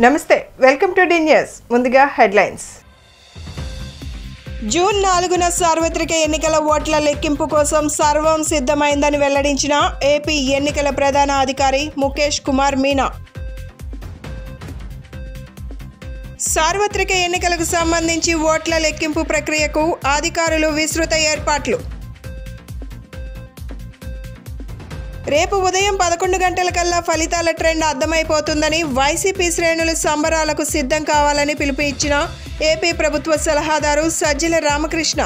నమస్తే, welcome to D news. ముందుగా headlines. June 4న సార్వత్రిక ఎన్నికల ఓట్ల లెక్కింపు కోసం సర్వం సిద్ధమైందని వెల్లడించిన ఏపీ ఎన్నికల ప్రధాన అధికారి ముఖేష్ కుమార్ మీనా. సార్వత్రిక ఎన్నికలకు సంబంధించి ఓట్ల లెక్కింపు ప్రక్రియకు అధికారులు విస్తృత ఏర్పాట్లు. రేపు ఉదయం 11 గంటలకల్లా ఫలితాల ట్రెండ్ అర్థమైపోతుందని వైసీపీ శ్రేణులు సంబరాలకు సిద్ధం కావాలని పిలుపు ఇచ్చిన ఏపీ ప్రభుత్వ సలహాదారు సజ్జల రామకృష్ణ.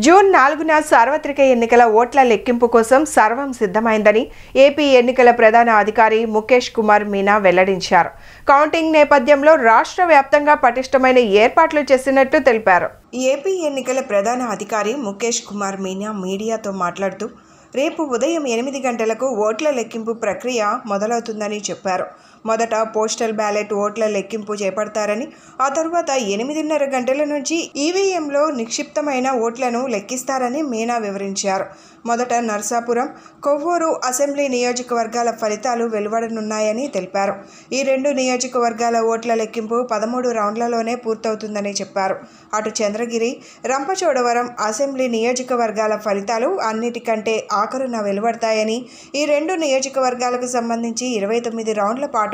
జూన్ 4న సార్వత్రిక ఎన్నికల ఓట్ల లెక్కింపు కోసం సర్వం సిద్ధమైందని ఏపీ ఎన్నికల ప్రధాన అధికారి ముఖేష్ కుమార్ మీనా వెల్లడించారు. కౌంటింగ్ నేపథ్యంలో రాష్ట్ర వ్యాప్తంగా పటిష్టమైన ఏర్పాట్లు చేసినట్లు తెలిపారు. ఏపీ ఎన్నికల ప్రధాన అధికారి ముఖేష్ కుమార్ మీనా మీడియాతో మాట్లాడుతూ రేపు ఉదయం 8 గంటలకు ఓట్ల లెక్కింపు ప్రక్రియ మొదలవుతుందని చెప్పారు. మొదట పోస్టల్ బ్యాలెట్ ఓట్ల లెక్కింపు చేపడతారని, ఆ తరువాత 8:30 గంటల నుంచి ఈవీఎంలో నిక్షిప్తమైన ఓట్లను లెక్కిస్తారని మీనా వివరించారు. మొదట నర్సాపురం, కొవ్వూరు అసెంబ్లీ నియోజకవర్గాల ఫలితాలు వెలువడనున్నాయని తెలిపారు. ఈ 2 నియోజకవర్గాల ఓట్ల లెక్కింపు 13 రౌండ్లలోనే పూర్తవుతుందని చెప్పారు. అటు చంద్రగిరి, రంపచోడవరం అసెంబ్లీ నియోజకవర్గాల ఫలితాలు అన్నిటికంటే ఆఖరున వెలువడతాయని, ఈ 2 నియోజకవర్గాలకు సంబంధించి 29 రౌండ్ల పాటు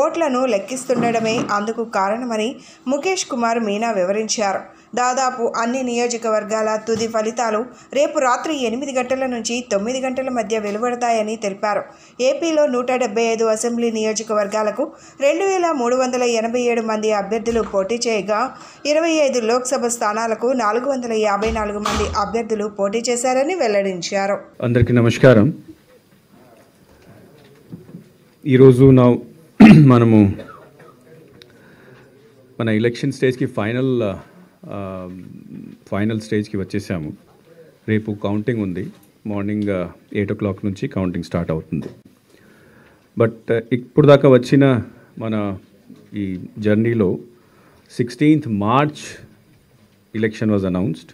ఓట్లను లెక్కిస్తుండడమే అందుకు కారణమని ముఖేష్ కుమార్ మీనా వివరించారు. దాదాపు అన్ని నియోజకవర్గాల తుది ఫలితాలు రేపు రాత్రి 8 గంటల నుంచి 9 గంటల మధ్య వెలువడతాయని తెలిపారు. ఏపీలో 175 అసెంబ్లీ నియోజకవర్గాలకు 2387 మంది అభ్యర్థులు పోటీ చేయగా 25 లోక్సభ స్థానాలకు 454 మంది అభ్యర్థులు పోటీ చేశారని వెల్లడించారు. అందరికీ నమస్కారం. ఈరోజు మనము మన ఎలక్షన్ స్టేజ్కి ఫైనల్ స్టేజ్కి వచ్చేసాము. రేపు కౌంటింగ్ ఉంది. మార్నింగ్ 8 o'clock నుంచి కౌంటింగ్ స్టార్ట్ అవుతుంది. బట్ ఇప్పుడు దాకా వచ్చిన మన ఈ జర్నీలో 16th March election was announced.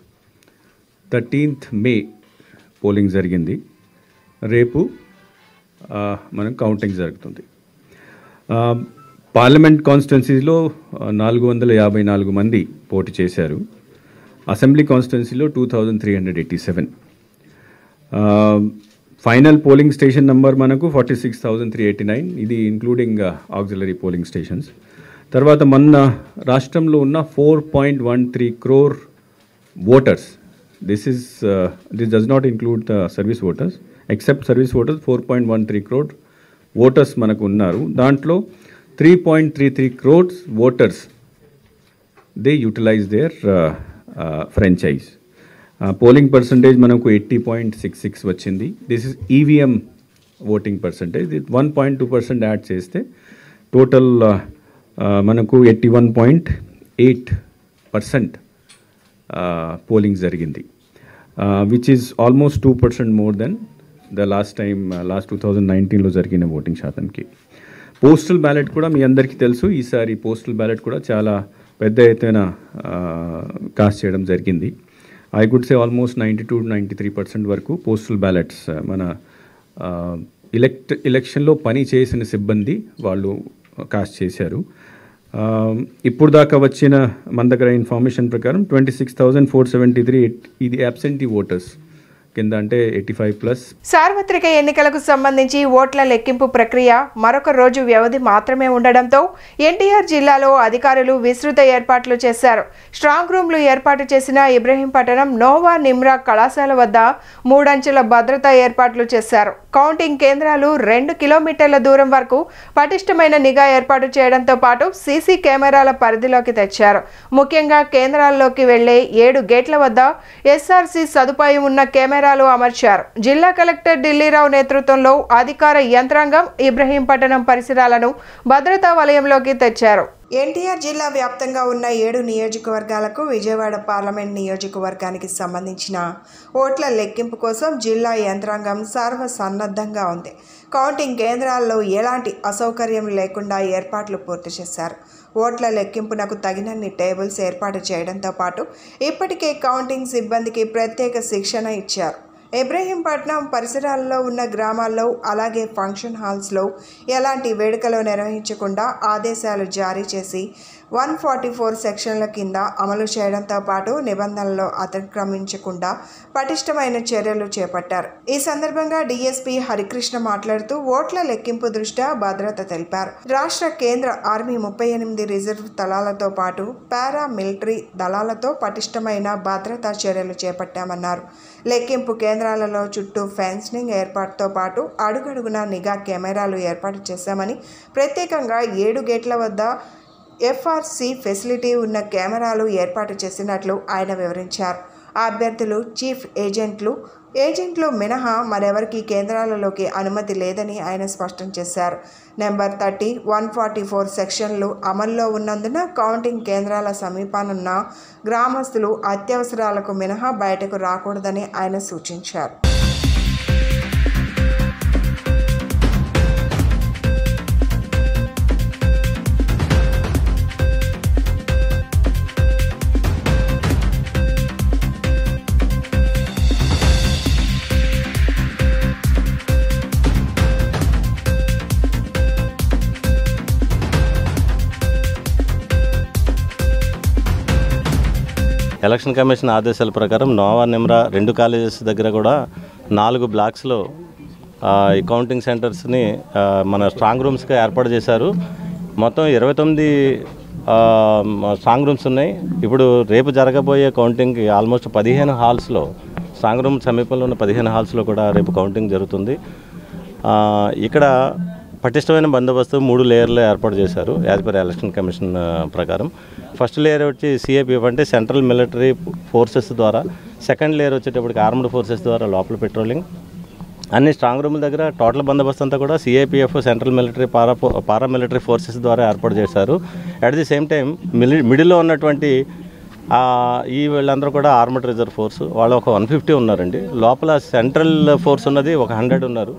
13th May polling జరిగింది. రేపు మనం కౌంటింగ్ జరుగుతుంది. పార్లమెంట్ కాన్స్టిట్యున్సీలో 454 మంది పోటీ చేశారు. అసెంబ్లీ కాన్స్టిట్యున్సీలో 2387. ఫైనల్ పోలింగ్ స్టేషన్ నంబర్ మనకు 46,389. ఇది ఇంక్లూడింగ్ ఆక్సిలరీ పోలింగ్ స్టేషన్స్. తర్వాత మన రాష్ట్రంలో ఉన్న 4.13 crore voters. This does not include the service voters. Except service voters, 4.13 crore voters మనకు ఉన్నారు. దాంట్లో 3.33 crores voters they utilize their franchise. Polling percentage మనకు 80.66 వచ్చింది. This is EVM voting percentage. 1.2% add చేస్తే టోటల్ మనకు 81.8% పోలింగ్ జరిగింది, which is almost 2% more than the last 2019లో జరిగిన ఓటింగ్ శాతంకి. పోస్టల్ బ్యాలెట్ కూడా మీ అందరికీ తెలుసు. ఈసారి పోస్టల్ బ్యాలెట్ కూడా చాలా పెద్ద ఎత్తున కాస్ట్ చేయడం జరిగింది. ఐ కుడ్ సే ఆల్మోస్ట్ 92-93% వరకు పోస్టల్ బ్యాలెట్స్ మన ఎలక్షన్లో పని చేసిన సిబ్బంది వాళ్ళు కాస్ట్ చేశారు. ఇప్పుడు దాకా వచ్చిన మన దగ్గర ఇన్ఫర్మేషన్ ప్రకారం 26,473 ఇది అబ్సెంటీ ఓటర్స్ కింద, అంటే 85+. సార్వత్రిక ఎన్నికలకు సంబంధించి ఓట్ల లెక్కింపు ప్రక్రియ మరొక రోజు వ్యవధి మాత్రమే ఉండడంతో ఎన్టీఆర్ జిల్లాలో అధికారులు విస్తృత ఏర్పాట్లు చేశారు. స్ట్రాంగ్ రూమ్లు ఏర్పాటు చేసిన ఇబ్రహీంపట్నం నోవా నిమ్రా కళాశాల వద్ద 3 అంచెల భద్రతా ఏర్పాట్లు చేశారు. కౌంటింగ్ కేంద్రాలు 2 కిలోమీటర్ల దూరం వరకు పటిష్టమైన నిఘా ఏర్పాటు చేయడంతో పాటు సీసీ కెమెరాల పరిధిలోకి తెచ్చారు. ముఖ్యంగా కేంద్రాల్లోకి వెళ్లే 7 గేట్ల వద్ద ఎస్ఆర్సీ సదుపాయం ఉన్న కెమెరాలు అమర్చారు. జిల్లా కలెక్టర్ ఢిల్లీరావు నేతృత్వంలో అధికార యంత్రాంగం ఇబ్రహీంపట్నం పరిసరాలను భద్రతా వలయంలోకి తెచ్చారు. ఎన్టీఆర్ జిల్లా వ్యాప్తంగా ఉన్న 7 నియోజకవర్గాలకు విజయవాడ పార్లమెంట్ నియోజకవర్గానికి సంబంధించిన ఓట్ల లెక్కింపు కోసం జిల్లా యంత్రాంగం సర్వసన్నద్ధంగా ఉంది. కౌంటింగ్ కేంద్రాల్లో ఎలాంటి అసౌకర్యం లేకుండా ఏర్పాట్లు పూర్తి చేశారు. ఓట్ల లెక్కింపునకు తగినన్ని టేబుల్స్ ఏర్పాటు చేయడంతో పాటు ఇప్పటికే కౌంటింగ్ సిబ్బందికి ప్రత్యేక శిక్షణ ఇచ్చారు. ఇబ్రహీంపట్నం పరిసరాల్లో ఉన్న గ్రామాల్లో అలాగే ఫంక్షన్ హాల్స్లో ఎలాంటి వేడుకలు నిర్వహించకుండా ఆదేశాలు జారీ చేసి 144 సెక్షన్ల కింద అమలు చేయడంతో పాటు నిబంధనలు అతిక్రమించకుండా పటిష్టమైన చర్యలు చేపట్టారు. ఈ సందర్భంగా డీఎస్పీ హరికృష్ణ మాట్లాడుతూ ఓట్ల లెక్కింపు దృష్ట్యా భద్రత తెలిపారు. రాష్ట్ర కేంద్ర ఆర్మీ 38 రిజర్వ్ దళాలతో పాటు పారా మిలిటరీ దళాలతో పటిష్టమైన భద్రతా చర్యలు చేపట్టామన్నారు. లెక్కింపు కేంద్రాలలో చుట్టూ ఫెన్సింగ్ ఏర్పాటుతో పాటు అడుగడుగునా నిఘా కెమెరాలు ఏర్పాటు చేశామని, ప్రత్యేకంగా 7 గేట్ల వద్ద ఎఫ్ఆర్సి ఫెసిలిటీ ఉన్న కెమెరాలు ఏర్పాటు చేసినట్లు ఆయన వివరించారు. అభ్యర్థులు, చీఫ్ ఏజెంట్లు మినహా మరెవరికి కేంద్రాలలోకి అనుమతి లేదని ఆయన స్పష్టం చేశారు. నెంబర్ 30, 144 సెక్షన్లు అమల్లో ఉన్నందున కౌంటింగ్ కేంద్రాల సమీపానున్న గ్రామస్తులు అత్యవసరాలకు మినహా బయటకు రాకూడదని ఆయన సూచించారు. ఎలక్షన్ కమిషన్ ఆదేశాల ప్రకారం నోవా నిమ్రా 2 కాలేజెస్ దగ్గర కూడా 4 బ్లాక్స్లో ఈ కౌంటింగ్ సెంటర్స్ని మన స్ట్రాంగ్ రూమ్స్గా ఏర్పాటు చేశారు. మొత్తం 29 స్ట్రాంగ్ రూమ్స్ ఉన్నాయి. ఇప్పుడు రేపు జరగబోయే కౌంటింగ్కి ఆల్మోస్ట్ 15 హాల్స్లో, స్ట్రాంగ్ రూమ్ సమీపంలో ఉన్న 15 హాల్స్లో కూడా రేపు కౌంటింగ్ జరుగుతుంది. ఇక్కడ పటిష్టమైన బందోబస్తు 3 లేయర్లో ఏర్పాటు చేశారు యాజ్ పర్ ఎలక్షన్ కమిషన్ ప్రకారం. ఫస్ట్ లేయర్ వచ్చి సిఐపిఎఫ్ అంటే సెంట్రల్ మిలిటరీ ఫోర్సెస్ ద్వారా, సెకండ్ లేయర్ వచ్చేటప్పటికి ఆర్మ్డ్ ఫోర్సెస్ ద్వారా లోపల పెట్రోలింగ్. అన్ని స్ట్రాంగ్ రూముల దగ్గర టోటల్ బందోబస్తు అంతా కూడా CIPF, central military, paramilitary forces ద్వారా ఏర్పాటు చేశారు. అట్ ది సేమ్ టైం మిడిల్లో ఉన్నటువంటి ఈ వీళ్ళందరూ కూడా ఆర్మడ్ రిజర్వ్ ఫోర్స్, వాళ్ళు ఒక 150 ఉన్నారండి. లోపల సెంట్రల్ ఫోర్స్ ఉన్నది ఒక 100 ఉన్నారు.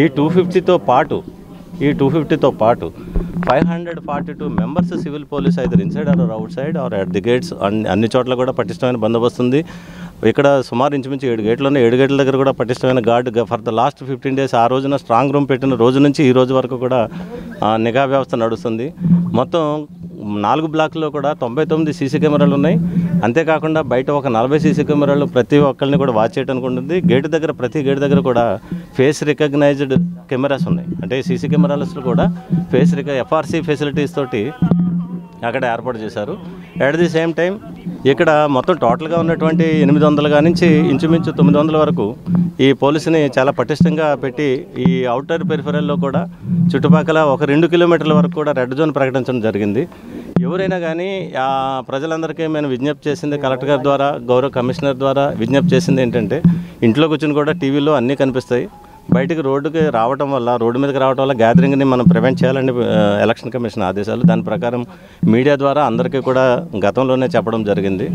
ఈ 250తో పాటు 542 members civil police either inside or outside or at the gates, అన్ని చోట్ల కూడా పటిష్టమైన బందోబస్తు ఉంది. ఇక్కడ సుమారు ఇంచుమించు 7 గేట్లు ఉన్నాయి. 7 గేట్ల దగ్గర కూడా పటిష్టమైన guard for the last 15 days, ఆ రోజున స్ట్రాంగ్ రూమ్ పెట్టిన రోజు నుంచి ఈ రోజు వరకు కూడా నిఘా వ్యవస్థ నడుస్తుంది. మొత్తం 4 బ్లాక్లో కూడా 99 సీసీ కెమెరాలు ఉన్నాయి. అంతేకాకుండా బయట ఒక 40 సీసీ కెమెరాలు ప్రతి ఒక్కరిని కూడా వాచ్ చేయడానికి ఉంటుంది. ప్రతి గేట్ దగ్గర కూడా ఫేస్ రికగ్నైజ్డ్ కెమెరాస్ ఉన్నాయి. అంటే సీసీ కెమెరాలస్లో కూడా ఎఫ్ఆర్సి ఫెసిలిటీస్ తోటి అక్కడ ఏర్పాటు చేశారు. అట్ ది సేమ్ టైం ఇక్కడ మొత్తం టోటల్గా ఉన్నటువంటి 800 నుంచి ఇంచుమించు 900 వరకు ఈ పోలీసుని చాలా పటిష్టంగా పెట్టి, ఈ అవుటర్ పెరిఫెరల్లో కూడా చుట్టుపక్కల ఒక 2 కిలోమీటర్ల వరకు కూడా రెడ్ జోన్ ప్రకటించడం జరిగింది. ఎవరైనా కానీ ప్రజలందరికీ మేము విజ్ఞప్తి చేసింది, కలెక్టర్ గారి ద్వారా, గౌరవ కమిషనర్ ద్వారా విజ్ఞప్తి చేసింది ఏంటంటే, ఇంట్లో కూర్చొని కూడా టీవీలో అన్నీ కనిపిస్తాయి. బయటికి రోడ్డు మీదకి రావడం వల్ల గ్యాదరింగ్ని మనం ప్రివెంట్ చేయాలని ఎలక్షన్ కమిషన్ ఆదేశాలు. దాని ప్రకారం మీడియా ద్వారా అందరికీ కూడా గతంలోనే చెప్పడం జరిగింది.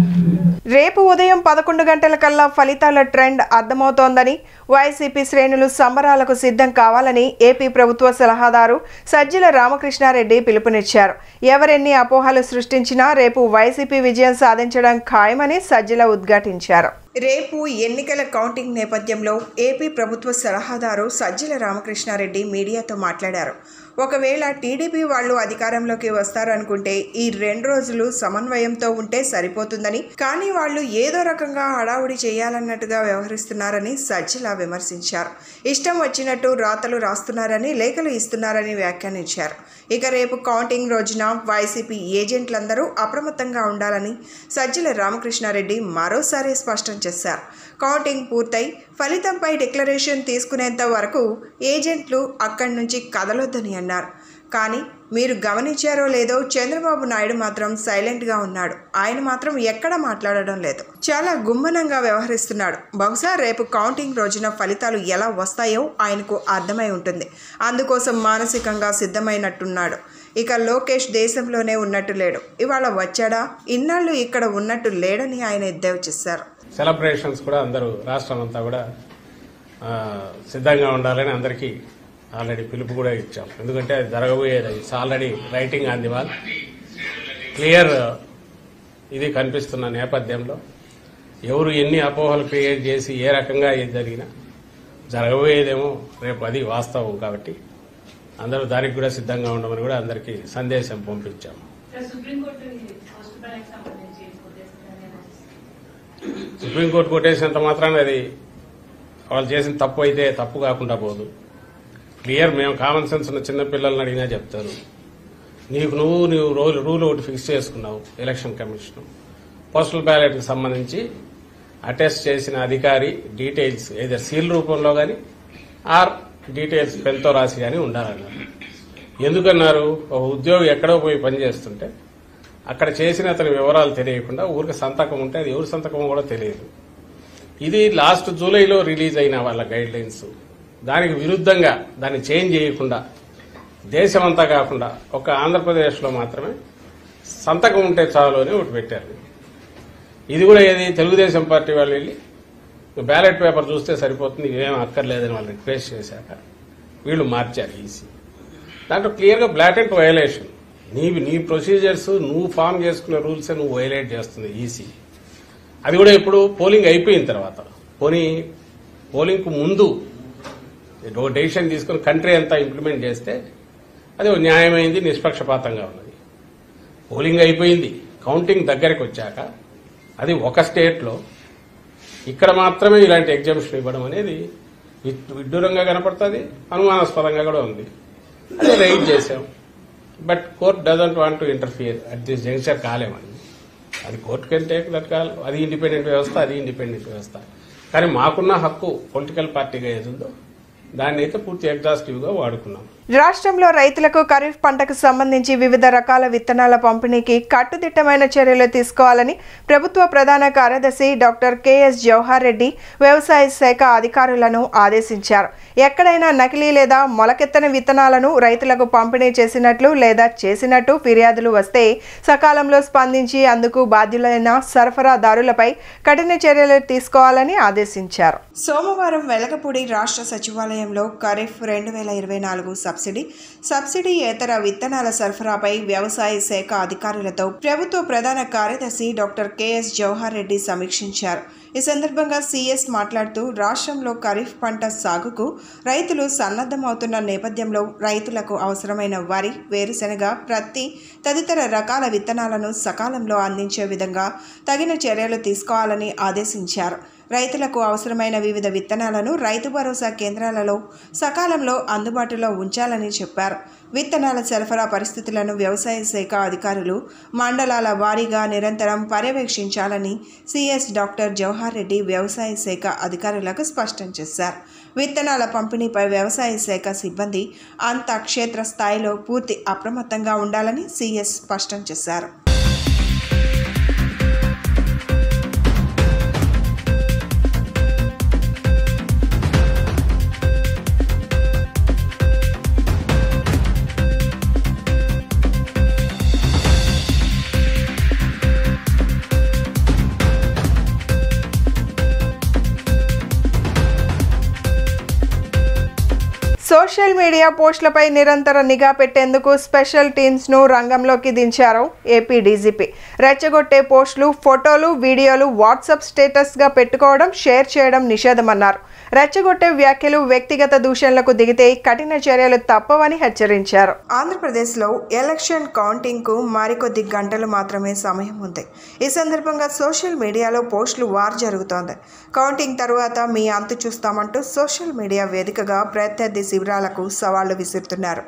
రేపు ఉదయం 11 గంటలకల్లా ఫలితాల ట్రెండ్ అర్థమవుతోందని, వైసీపీ శ్రేణులు సంబరాలకు సిద్ధం కావాలని ఏపీ ప్రభుత్వ సలహాదారు సజ్జల రామకృష్ణారెడ్డి పిలుపునిచ్చారు. ఎవరెన్ని అపోహలు సృష్టించినా రేపు వైసీపీ విజయం సాధించడం ఖాయమని సజ్జల ఉద్ఘాటించారు. రేపు ఎన్నికల కౌంటింగ్ నేపథ్యంలో ఏపీ ప్రభుత్వ సలహాదారు సజ్జల రామకృష్ణారెడ్డి మీడియాతో మాట్లాడారు. ఒకవేళ టీడీపీ వాళ్ళు అధికారంలోకి వస్తారనుకుంటే ఈ 2 రోజులు సమన్వయంతో ఉంటే సరిపోతుందని, కానీ వాళ్ళు ఏదో రకంగా హడావుడి చేయాలన్నట్టుగా వ్యవహరిస్తున్నారని సజ్జల విమర్శించారు. ఇష్టం వచ్చినట్టు రాతలు రాస్తున్నారని, లేఖలు ఇస్తున్నారని వ్యాఖ్యానించారు. ఇక రేపు కౌంటింగ్ రోజున వైసీపీ ఏజెంట్లందరూ అప్రమత్తంగా ఉండాలని సజ్జల రామకృష్ణారెడ్డి మరోసారి స్పష్టం చేశారు. కౌంటింగ్ పూర్తయి ఫలితంపై డిక్లరేషన్ తీసుకునేంత వరకు ఏజెంట్లు అక్కడి నుంచి కదలొద్దని అన్నారు. కానీ మీరు గమనించారో లేదో, చంద్రబాబు నాయుడు మాత్రం సైలెంట్గా ఉన్నాడు. ఆయన మాత్రం ఎక్కడ మాట్లాడడం లేదు, చాలా గుమ్మనంగా వ్యవహరిస్తున్నాడు. బహుశా రేపు కౌంటింగ్ రోజున ఫలితాలు ఎలా వస్తాయో ఆయనకు అర్థమై ఉంటుంది. అందుకోసం మానసికంగా సిద్ధమైనట్టున్నాడు. ఇక లోకేష్ దేశంలోనే ఉన్నట్టు లేడు, ఇవాళ వచ్చాడా, ఇన్నాళ్ళు ఇక్కడ ఉన్నట్టు లేడని ఆయన ఎద్దేవా చేశారు. సెలబ్రేషన్స్ కూడా అందరూ రాష్ట్రం అంతా కూడా సిద్ధంగా ఉండాలని అందరికీ ఆల్రెడీ పిలుపు కూడా ఇచ్చాం. ఎందుకంటే అది జరగబోయేది, it's already writing on the wall, clear ఇది కనిపిస్తున్న నేపథ్యంలో ఎవరు ఎన్ని అపోహలు క్రియేట్ చేసి ఏ రకంగా ఏది జరిగినా జరగబోయేదేమో రేపు అది వాస్తవం కాబట్టి అందరూ దానికి కూడా సిద్ధంగా ఉండమని కూడా అందరికీ సందేశం పంపించాము. సుప్రీంకోర్టు కొట్టేసినంత మాత్రాన అది వాళ్ళు చేసిన తప్పు అయితే తప్పు కాకుండా పోదు. క్లియర్, మేము కామన్ సెన్స్ ఉన్న చిన్నపిల్లల్ని అడిగినా చెప్తారు. నువ్వు రూల్ ఒకటి ఫిక్స్ చేసుకున్నావు. ఎలక్షన్ కమిషన్ పోస్టల్ బ్యాలెట్కి సంబంధించి అటెస్ట్ చేసిన అధికారి డీటెయిల్స్ ఏదైనా సీల్ రూపంలో కానీ ఆర్ డీటెయిల్స్ పెన్తో రాసి కానీ ఉండాలన్నారు. ఎందుకన్నారు? ఒక ఉద్యోగి ఎక్కడో పోయి పనిచేస్తుంటే అక్కడ చేసిన అతని వివరాలు తెలియకుండా ఊరికి సంతకం ఉంటే అది ఎవరి సంతకం కూడా తెలియదు. ఇది లాస్ట్ జూలైలో రిలీజ్ అయిన వాళ్ళ గైడ్ లైన్స్. దానికి విరుద్ధంగా దాన్ని చేంజ్ చేయకుండా దేశమంతా కాకుండా ఒక ఆంధ్రప్రదేశ్లో మాత్రమే సంతకం ఉంటే చాలు అని ఒకటి పెట్టారు. ఇది కూడా ఏది తెలుగుదేశం పార్టీ వాళ్ళు వెళ్ళి బ్యాలెట్ పేపర్ చూస్తే సరిపోతుంది, ఇవేం అక్కర్లేదని వాళ్ళు రిక్వెస్ట్ చేశాక వీళ్ళు మార్చారు ఈసీ. దాంట్లో క్లియర్గా బ్లాటెంట్ వయలేషన్. నీ ప్రొసీజర్స్ నువ్వు ఫామ్ చేసుకున్న రూల్సే నువ్వు వయలేట్ చేస్తుంది ఈసీ. అది కూడా ఇప్పుడు పోలింగ్ అయిపోయిన తర్వాత, పోలింగ్కు ముందు డెసిషన్ తీసుకుని కంట్రీ అంతా ఇంప్లిమెంట్ చేస్తే అది న్యాయమైంది, నిష్పక్షపాతంగా ఉన్నది. పోలింగ్ అయిపోయింది, కౌంటింగ్ దగ్గరికి వచ్చాక అది ఒక స్టేట్లో ఇక్కడ మాత్రమే ఇలాంటి ఎగ్జామ్షన్ ఇవ్వడం అనేది విడ్డూరంగా కనపడుతుంది, అనుమానాస్పదంగా కూడా ఉంది. అదే రైట్ చేశాం. But court doesn't want to interfere at this juncture. కాలేమని అది court can take that call. అది ఇండిపెండెంట్ వ్యవస్థ, అది ఇండిపెండెంట్ వ్యవస్థ. కానీ మాకున్న హక్కు పొలిటికల్ పార్టీగా ఏదుందో దాన్ని అయితే పూర్తి ఎగ్జాస్టివ్గా వాడుకున్నాం. రాష్ట్రంలో రైతులకు ఖరీఫ్ పంటకు సంబంధించి వివిధ రకాల విత్తనాల పంపిణీకి కట్టుదిట్టమైన చర్యలు తీసుకోవాలని ప్రభుత్వ ప్రధాన కార్యదర్శి డాక్టర్ కెఎస్ జవహర్ రెడ్డి వ్యవసాయ శాఖ అధికారులను ఆదేశించారు. ఎక్కడైనా నకిలీ లేదా మొలకెత్తని విత్తనాలను రైతులకు పంపిణీ చేసినట్లు లేదా చేసినట్టు ఫిర్యాదులు వస్తే సకాలంలో స్పందించి అందుకు బాధ్యులైన సరఫరాదారులపై కఠిన చర్యలు తీసుకోవాలని ఆదేశించారు. సోమవారం వెలగపూడి రాష్ట్ర సచివాలయంలో ఖరీఫ్ 2024 సబ్సిడీయేతర విత్తనాల సరఫరాపై వ్యవసాయ శాఖ అధికారులతో ప్రభుత్వ ప్రధాన కార్యదర్శి డాక్టర్ కెఎస్ జవహర్ రెడ్డి సమీక్షించారు. ఈ సందర్భంగా సిఎస్ మాట్లాడుతూ రాష్ట్రంలో ఖరీఫ్ పంట సాగుకు రైతులు సన్నద్ధమవుతున్న నేపథ్యంలో రైతులకు అవసరమైన వరి, వేరుశెనగ, ప్రత్తి తదితర రకాల విత్తనాలను సకాలంలో అందించే విధంగా తగిన చర్యలు తీసుకోవాలని ఆదేశించారు. రైతులకు అవసరమైన వివిధ విత్తనాలను రైతు భరోసా కేంద్రాలలో సకాలంలో అందుబాటులో ఉంచాలని చెప్పారు. విత్తనాల సరఫరా పరిస్థితులను వ్యవసాయ శాఖ అధికారులు మండలాల వారీగా నిరంతరం పర్యవేక్షించాలని సిఎస్ డాక్టర్ జవహర్ రెడ్డి వ్యవసాయ శాఖ అధికారులకు స్పష్టం చేశారు. విత్తనాల పంపిణీపై వ్యవసాయ శాఖ సిబ్బంది అంతా క్షేత్రస్థాయిలో పూర్తి అప్రమత్తంగా ఉండాలని సిఎస్ స్పష్టం చేశారు. సోషల్ మీడియా పోస్టులపై నిరంతర నిఘా పెట్టేందుకు స్పెషల్ టీమ్స్ను రంగంలోకి దించారు ఏపీ డీజీపీ. రెచ్చగొట్టే పోస్టులు, ఫోటోలు, వీడియోలు వాట్సాప్ స్టేటస్గా పెట్టుకోవడం, షేర్ చేయడం నిషేధమన్నారు. రెచ్చగొట్టే వ్యాఖ్యలు, వ్యక్తిగత దూషణలకు దిగితే కఠిన చర్యలు తప్పవని హెచ్చరించారు. ఆంధ్రప్రదేశ్లో ఎలక్షన్ కౌంటింగ్కు మరికొద్ది గంటలు మాత్రమే సమయం ఉంది. ఈ సందర్భంగా సోషల్ మీడియాలో పోస్టులు వార్ జరుగుతోంది. కౌంటింగ్ తరువాత మీ అంతు చూస్తామంటూ సోషల్ మీడియా వేదికగా ప్రత్యర్థి శిబిరాలకు సవాళ్లు విసురుతున్నారు.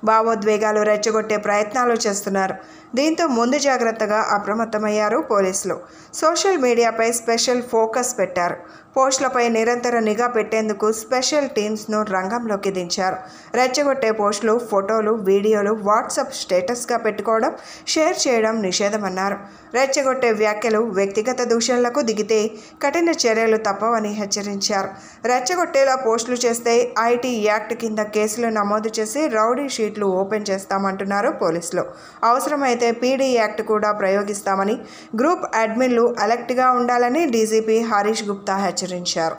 భావోద్వేగాలు రెచ్చగొట్టే ప్రయత్నాలు చేస్తున్నారు. దీంతో ముందు జాగ్రత్తగా అప్రమత్తమయ్యారు పోలీసులు. సోషల్ మీడియాపై స్పెషల్ ఫోకస్ పెట్టారు. పోస్టులపై నిరంతర నిఘా పెట్టేందుకు స్పెషల్ టీమ్స్ను రంగంలోకి దించారు. రెచ్చగొట్టే పోస్టులు, ఫోటోలు, వీడియోలు వాట్సాప్ స్టేటస్గా పెట్టుకోవడం, షేర్ చేయడం నిషేధమన్నారు. రెచ్చగొట్టే వ్యాఖ్యలు, వ్యక్తిగత దూషణలకు దిగితే కఠిన చర్యలు తప్పవని హెచ్చరించారు. రెచ్చగొట్టేలా పోస్టులు చేస్తే ఐటీ యాక్ట్ కింద కేసులు నమోదు చేసి రౌడీ షీట్లు ఓపెన్ చేస్తామంటున్నారు పోలీసులు. అవసరమైతే పీడీ యాక్ట్ కూడా ప్రయోగిస్తామని, గ్రూప్ అడ్మిన్లు అలర్ట్గా ఉండాలని డీజీపీ హరీష్ గుప్తా హెచ్చరించారు.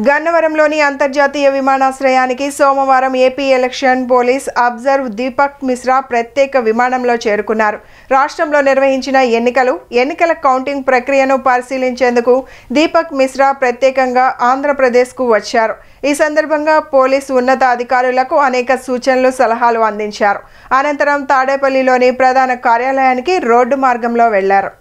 గన్నవరంలోని అంతర్జాతీయ విమానాశ్రయానికి సోమవారం AP election police observe Deepak Mishra ప్రత్యేక విమానంలో చేరుకున్నారు. రాష్ట్రంలో నిర్వహించిన ఎన్నికల కౌంటింగ్ ప్రక్రియను పరిశీలించేందుకు దీపక్ మిశ్రా ప్రత్యేకంగా ఆంధ్రప్రదేశ్కు వచ్చారు. ఈ సందర్భంగా పోలీసు ఉన్నతాధికారులకు అనేక సూచనలు, సలహాలు అందించారు. అనంతరం తాడేపల్లిలోని ప్రధాన కార్యాలయానికి రోడ్డు మార్గంలో వెళ్లారు.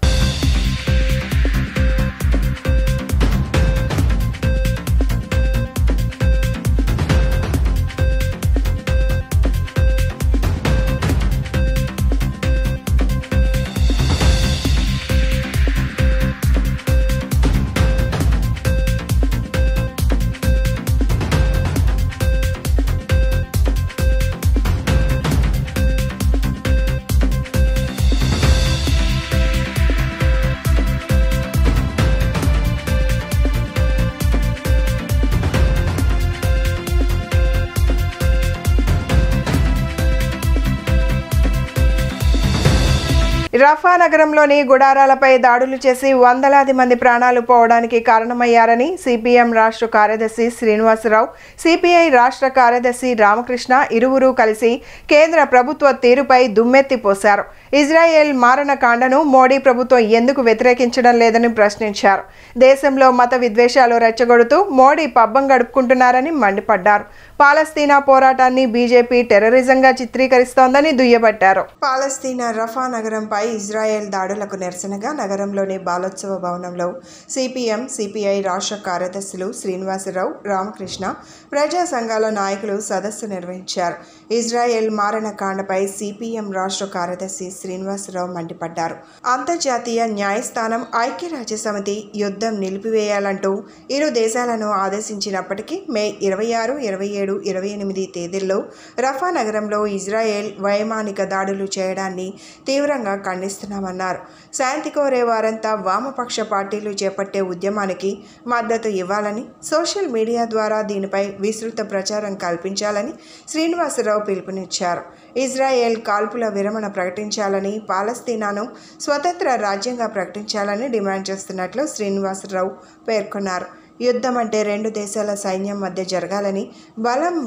రఫా నగరంలోని గుడారాలపై దాడులు చేసి వందలాది మంది ప్రాణాలు పోవడానికి కారణమయ్యారని సిపిఎం రాష్ట్ర కార్యదర్శి శ్రీనివాసరావు, సిపిఐ రాష్ట్ర కార్యదర్శి రామకృష్ణ ఇరువురు కలిసి కేంద్ర ప్రభుత్వ తీరుపై దుమ్మెత్తిపోశారు. ఇజ్రాయెల్ మారణకాండను మోడీ ప్రభుత్వం ఎందుకు వ్యతిరేకించడం లేదని ప్రశ్నించారు. దేశంలో మత విద్వేషాలు రెచ్చగొడుతూ మోడీ పబ్బం గడుపుకుంటున్నారని మండిపడ్డారు. పాలస్తీనా పోరాటాన్ని బీజేపీ టెర్రరిజంగా చిత్రీకరిస్తోందని దుయ్యబట్టారు. పాలస్తీనా రఫా నగరంపై ఇజ్రాయెల్ దాడులకు నిరసనగా నగరంలోని బాలోత్సవ భవనంలో సిపిఎం, సిపిఐ రాష్ట్ర కార్యదర్శులు శ్రీనివాసరావు, రామకృష్ణ, ప్రజా సంఘాల నాయకులు సదస్సు నిర్వహించారు. ఇజ్రాయెల్ మారణకాండపై సిపిఎం రాష్ట్ర కార్యదర్శి శ్రీనివాసరావు మండిపడ్డారు. అంతర్జాతీయ న్యాయస్థానం, ఐక్యరాజ్యసమితి యుద్ధం నిలిపివేయాలంటూ ఇరు దేశాలను ఆదేశించినప్పటికీ మే 26, 27, 28 తేదీల్లో రఫా నగరంలో ఇజ్రాయెల్ వైమానిక దాడులు చేయడాన్ని తీవ్రంగా ఖండిస్తున్నామన్నారు. శాంతి కోరే వారంతా వామపక్ష పార్టీలు చేపట్టే ఉద్యమానికి మద్దతు ఇవ్వాలని, సోషల్ మీడియా ద్వారా దీనిపై విస్తృత ప్రచారం కల్పించాలని శ్రీనివాసరావు పిలుపునిచ్చారు. ఇజ్రాయెల్ కాల్పుల విరమణ ప్రకటించాలని, పాలస్తీనాను స్వతంత్ర రాజ్యంగా ప్రకటించాలని డిమాండ్ చేస్తున్నట్లు శ్రీనివాసరావు పేర్కొన్నారు. యుద్ధం అంటే రెండు దేశాల సైన్యం మధ్య జరగాలని,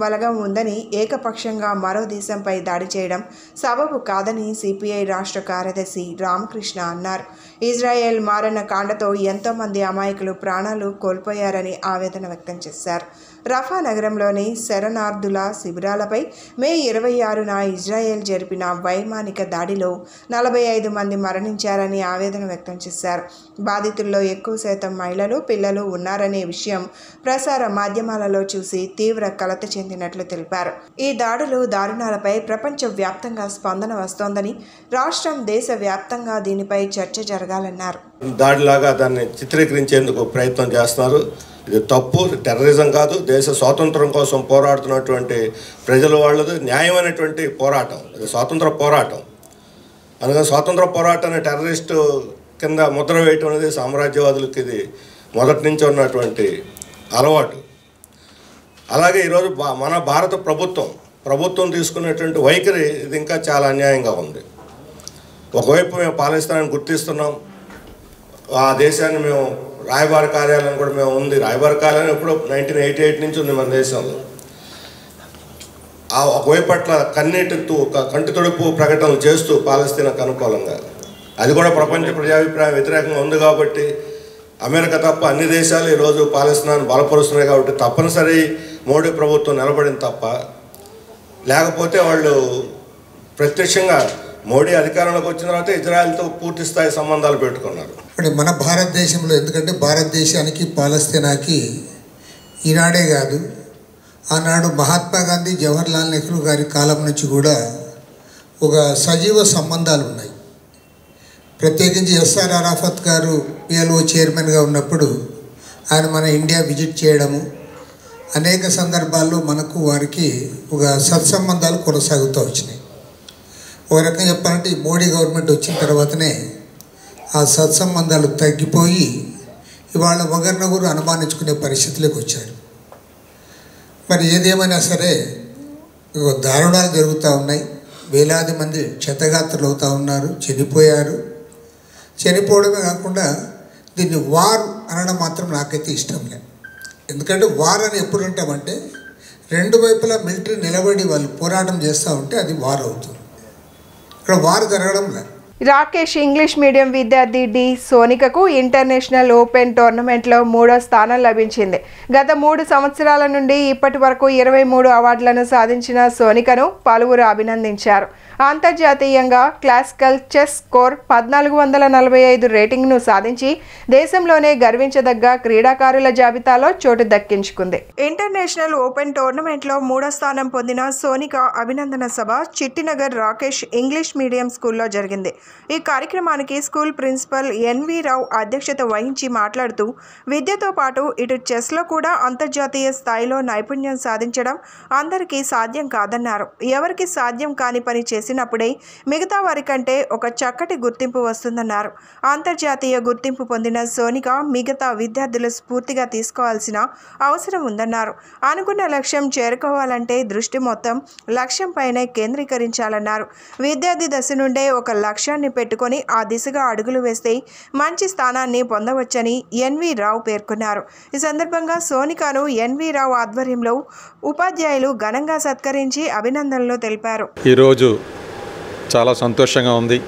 బలగం ఉందని ఏకపక్షంగా మరో దేశంపై దాడి చేయడం సబబు కాదని సిపిఐ రాష్ట్ర కార్యదర్శి రామకృష్ణ అన్నారు. ఇజ్రాయెల్ మారణకాండతో ఎంతోమంది అమాయకులు ప్రాణాలు కోల్పోయారని ఆవేదన వ్యక్తం చేశారు. రఫా నగరంలోని శరణార్థుల శిబిరాలపై మే 26న ఇజ్రాయెల్ జరిపిన వైమానిక దాడిలో 45 మంది మరణించారని ఆవేదన వ్యక్తం చేశారు. బాధితుల్లో ఎక్కువ శాతం మహిళలు, పిల్లలు ఉన్నారనే విషయం ప్రసార మాధ్యమాలలో చూసి తీవ్ర కలత చెందినట్లు తెలిపారు. ఈ దారుణాలపై ప్రపంచ వ్యాప్తంగా స్పందన వస్తోందని, రాష్ట్రం దేశ వ్యాప్తంగా దీనిపై చర్చ జరగాలన్నారు. దాడిలాగా దాన్ని చిత్రీకరించేందుకు ప్రయత్నం చేస్తున్నారు. ఇది తప్పు, టెర్రరిజం కాదు. దేశ స్వాతంత్రం కోసం పోరాడుతున్నటువంటి ప్రజల వాళ్ళది న్యాయమైనటువంటి పోరాటం, ఇది స్వాతంత్ర పోరాటం. అందుకని స్వాతంత్ర పోరాటాన్ని టెర్రరిస్టు కింద ముద్ర వేయటం అనేది సామ్రాజ్యవాదులకి ఇది మొదటి నుంచి ఉన్నటువంటి అలవాటు. అలాగే ఈరోజు మన భారత ప్రభుత్వం తీసుకున్నటువంటి వైఖరి ఇది ఇంకా చాలా అన్యాయంగా ఉంది. ఒకవైపు మేము పాలస్తీనాన్ని గుర్తిస్తున్నాం, ఆ దేశాన్ని మేము రాయబార కార్యాలయం కూడా మేము ఉంది. రాయబార కార్యాలయం ఎప్పుడో 1988 నుంచి ఉంది మన దేశంలో. ఆ ఒకవైపు పట్ల కంటి తొడుపు ప్రకటనలు చేస్తూ పాలస్తీనాకు అనుకూలంగా, అది కూడా ప్రపంచ ప్రజాభిప్రాయం వ్యతిరేకంగా ఉంది కాబట్టి అమెరికా తప్ప అన్ని దేశాలు ఈరోజు పాలస్తీనాను బలపరుస్తున్నాయి. కాబట్టి తప్పనిసరి మోడీ ప్రభుత్వం నిలబడింది తప్ప, లేకపోతే వాళ్ళు ప్రత్యక్షంగా మోడీ అధికారంలోకి వచ్చిన తర్వాత ఇజ్రాయెల్తో పూర్తి స్థాయి సంబంధాలు పెట్టుకున్నారు. ఇప్పుడు మన భారతదేశంలో, ఎందుకంటే భారతదేశానికి పాలస్తీనాకి ఈనాడే కాదు, ఆనాడు మహాత్మా గాంధీ, జవహర్లాల్ నెహ్రూ గారి కాలం నుంచి కూడా ఒక సజీవ సంబంధాలు ఉన్నాయి. ప్రత్యేకించి ఎస్ఆర్ అరాఫత్ గారు పిఎల్ఓ చైర్మన్గా ఉన్నప్పుడు ఆయన మన ఇండియా విజిట్ చేయడము, అనేక సందర్భాల్లో మనకు వారికి ఒక సత్సంబంధాలు కొనసాగుతూ వచ్చినాయి. ఒక రకంగా చెప్పాలంటే ఈ మోడీ గవర్నమెంట్ వచ్చిన తర్వాతనే ఆ సత్సంబంధాలు తగ్గిపోయి ఇవాళ ఒకరినొకరు అనుమానించుకునే పరిస్థితిలోకి వచ్చారు. మరి ఏదేమైనా సరే దారుణాలు జరుగుతూ ఉన్నాయి. వేలాది మంది క్షతగాత్రులు అవుతూ ఉన్నారు, చనిపోయారు. చనిపోవడమే కాకుండా దీన్ని వార్ అనడం మాత్రం నాకైతే ఇష్టం లేదు. ఎందుకంటే వార్ అని ఎప్పుడు అంటామంటే రెండు వైపులా మిలిటరీ నిలబడి వాళ్ళు పోరాటం చేస్తూ ఉంటే అది వార్ అవుతుంది. ఇక్కడ వార్ జరగడం లేదు. రాకేష్ ఇంగ్లీష్ మీడియం విద్యార్థి డి సోనికకు ఇంటర్నేషనల్ ఓపెన్ టోర్నమెంట్లో 3వ స్థానం లభించింది. గత 3 సంవత్సరాల నుండి ఇప్పటి వరకు 23 అవార్డులను సాధించిన సోనికను పలువురు అభినందించారు. అంతర్జాతీయంగా క్లాసికల్ చెస్ స్కోర్ 1445 రేటింగ్ను సాధించి దేశంలోనే గర్వించదగ్గ క్రీడాకారుల జాబితాలో చోటు దక్కించుకుంది. ఇంటర్నేషనల్ ఓపెన్ టోర్నమెంట్లో 3వ స్థానం పొందిన సోనిక అభినందన సభ చిట్టినగర్ రాకేష్ ఇంగ్లీష్ మీడియం స్కూల్లో జరిగింది. ఈ కార్యక్రమానికి స్కూల్ ప్రిన్సిపల్ ఎన్వి రావు అధ్యక్షత వహించి మాట్లాడుతూ విద్యతో పాటు ఇటు చెస్లో కూడా అంతర్జాతీయ స్థాయిలో నైపుణ్యం సాధించడం అందరికీ సాధ్యం కాదన్నారు. ఎవరికి సాధ్యం కాని పని చేసినప్పుడే మిగతా వారి కంటే ఒక చక్కటి గుర్తింపు వస్తుందన్నారు. అంతర్జాతీయ గుర్తింపు పొందిన సోనిక మిగతా విద్యార్థులు స్ఫూర్తిగా తీసుకోవాల్సిన అవసరం ఉందన్నారు. అనుకున్న లక్ష్యం చేరుకోవాలంటే దృష్టి మొత్తం లక్ష్యంపైనే కేంద్రీకరించాలన్నారు. విద్యార్థి దశ నుండే ఒక లక్ష్యాన్ని పెట్టుకొని ఆ దిశగా అడుగులు వేస్తే మంచి స్థానాన్ని పొందవచ్చని ఎన్వి రావు పేర్కొన్నారు. ఈ సందర్భంగా సోనికను ఎన్వి రావు ఆధ్వర్యంలో ఉపాధ్యాయులు ఘనంగా సత్కరించి అభినందనలు తెలిపారు. ఈరోజు చాలా సంతోషంగా ఉంది.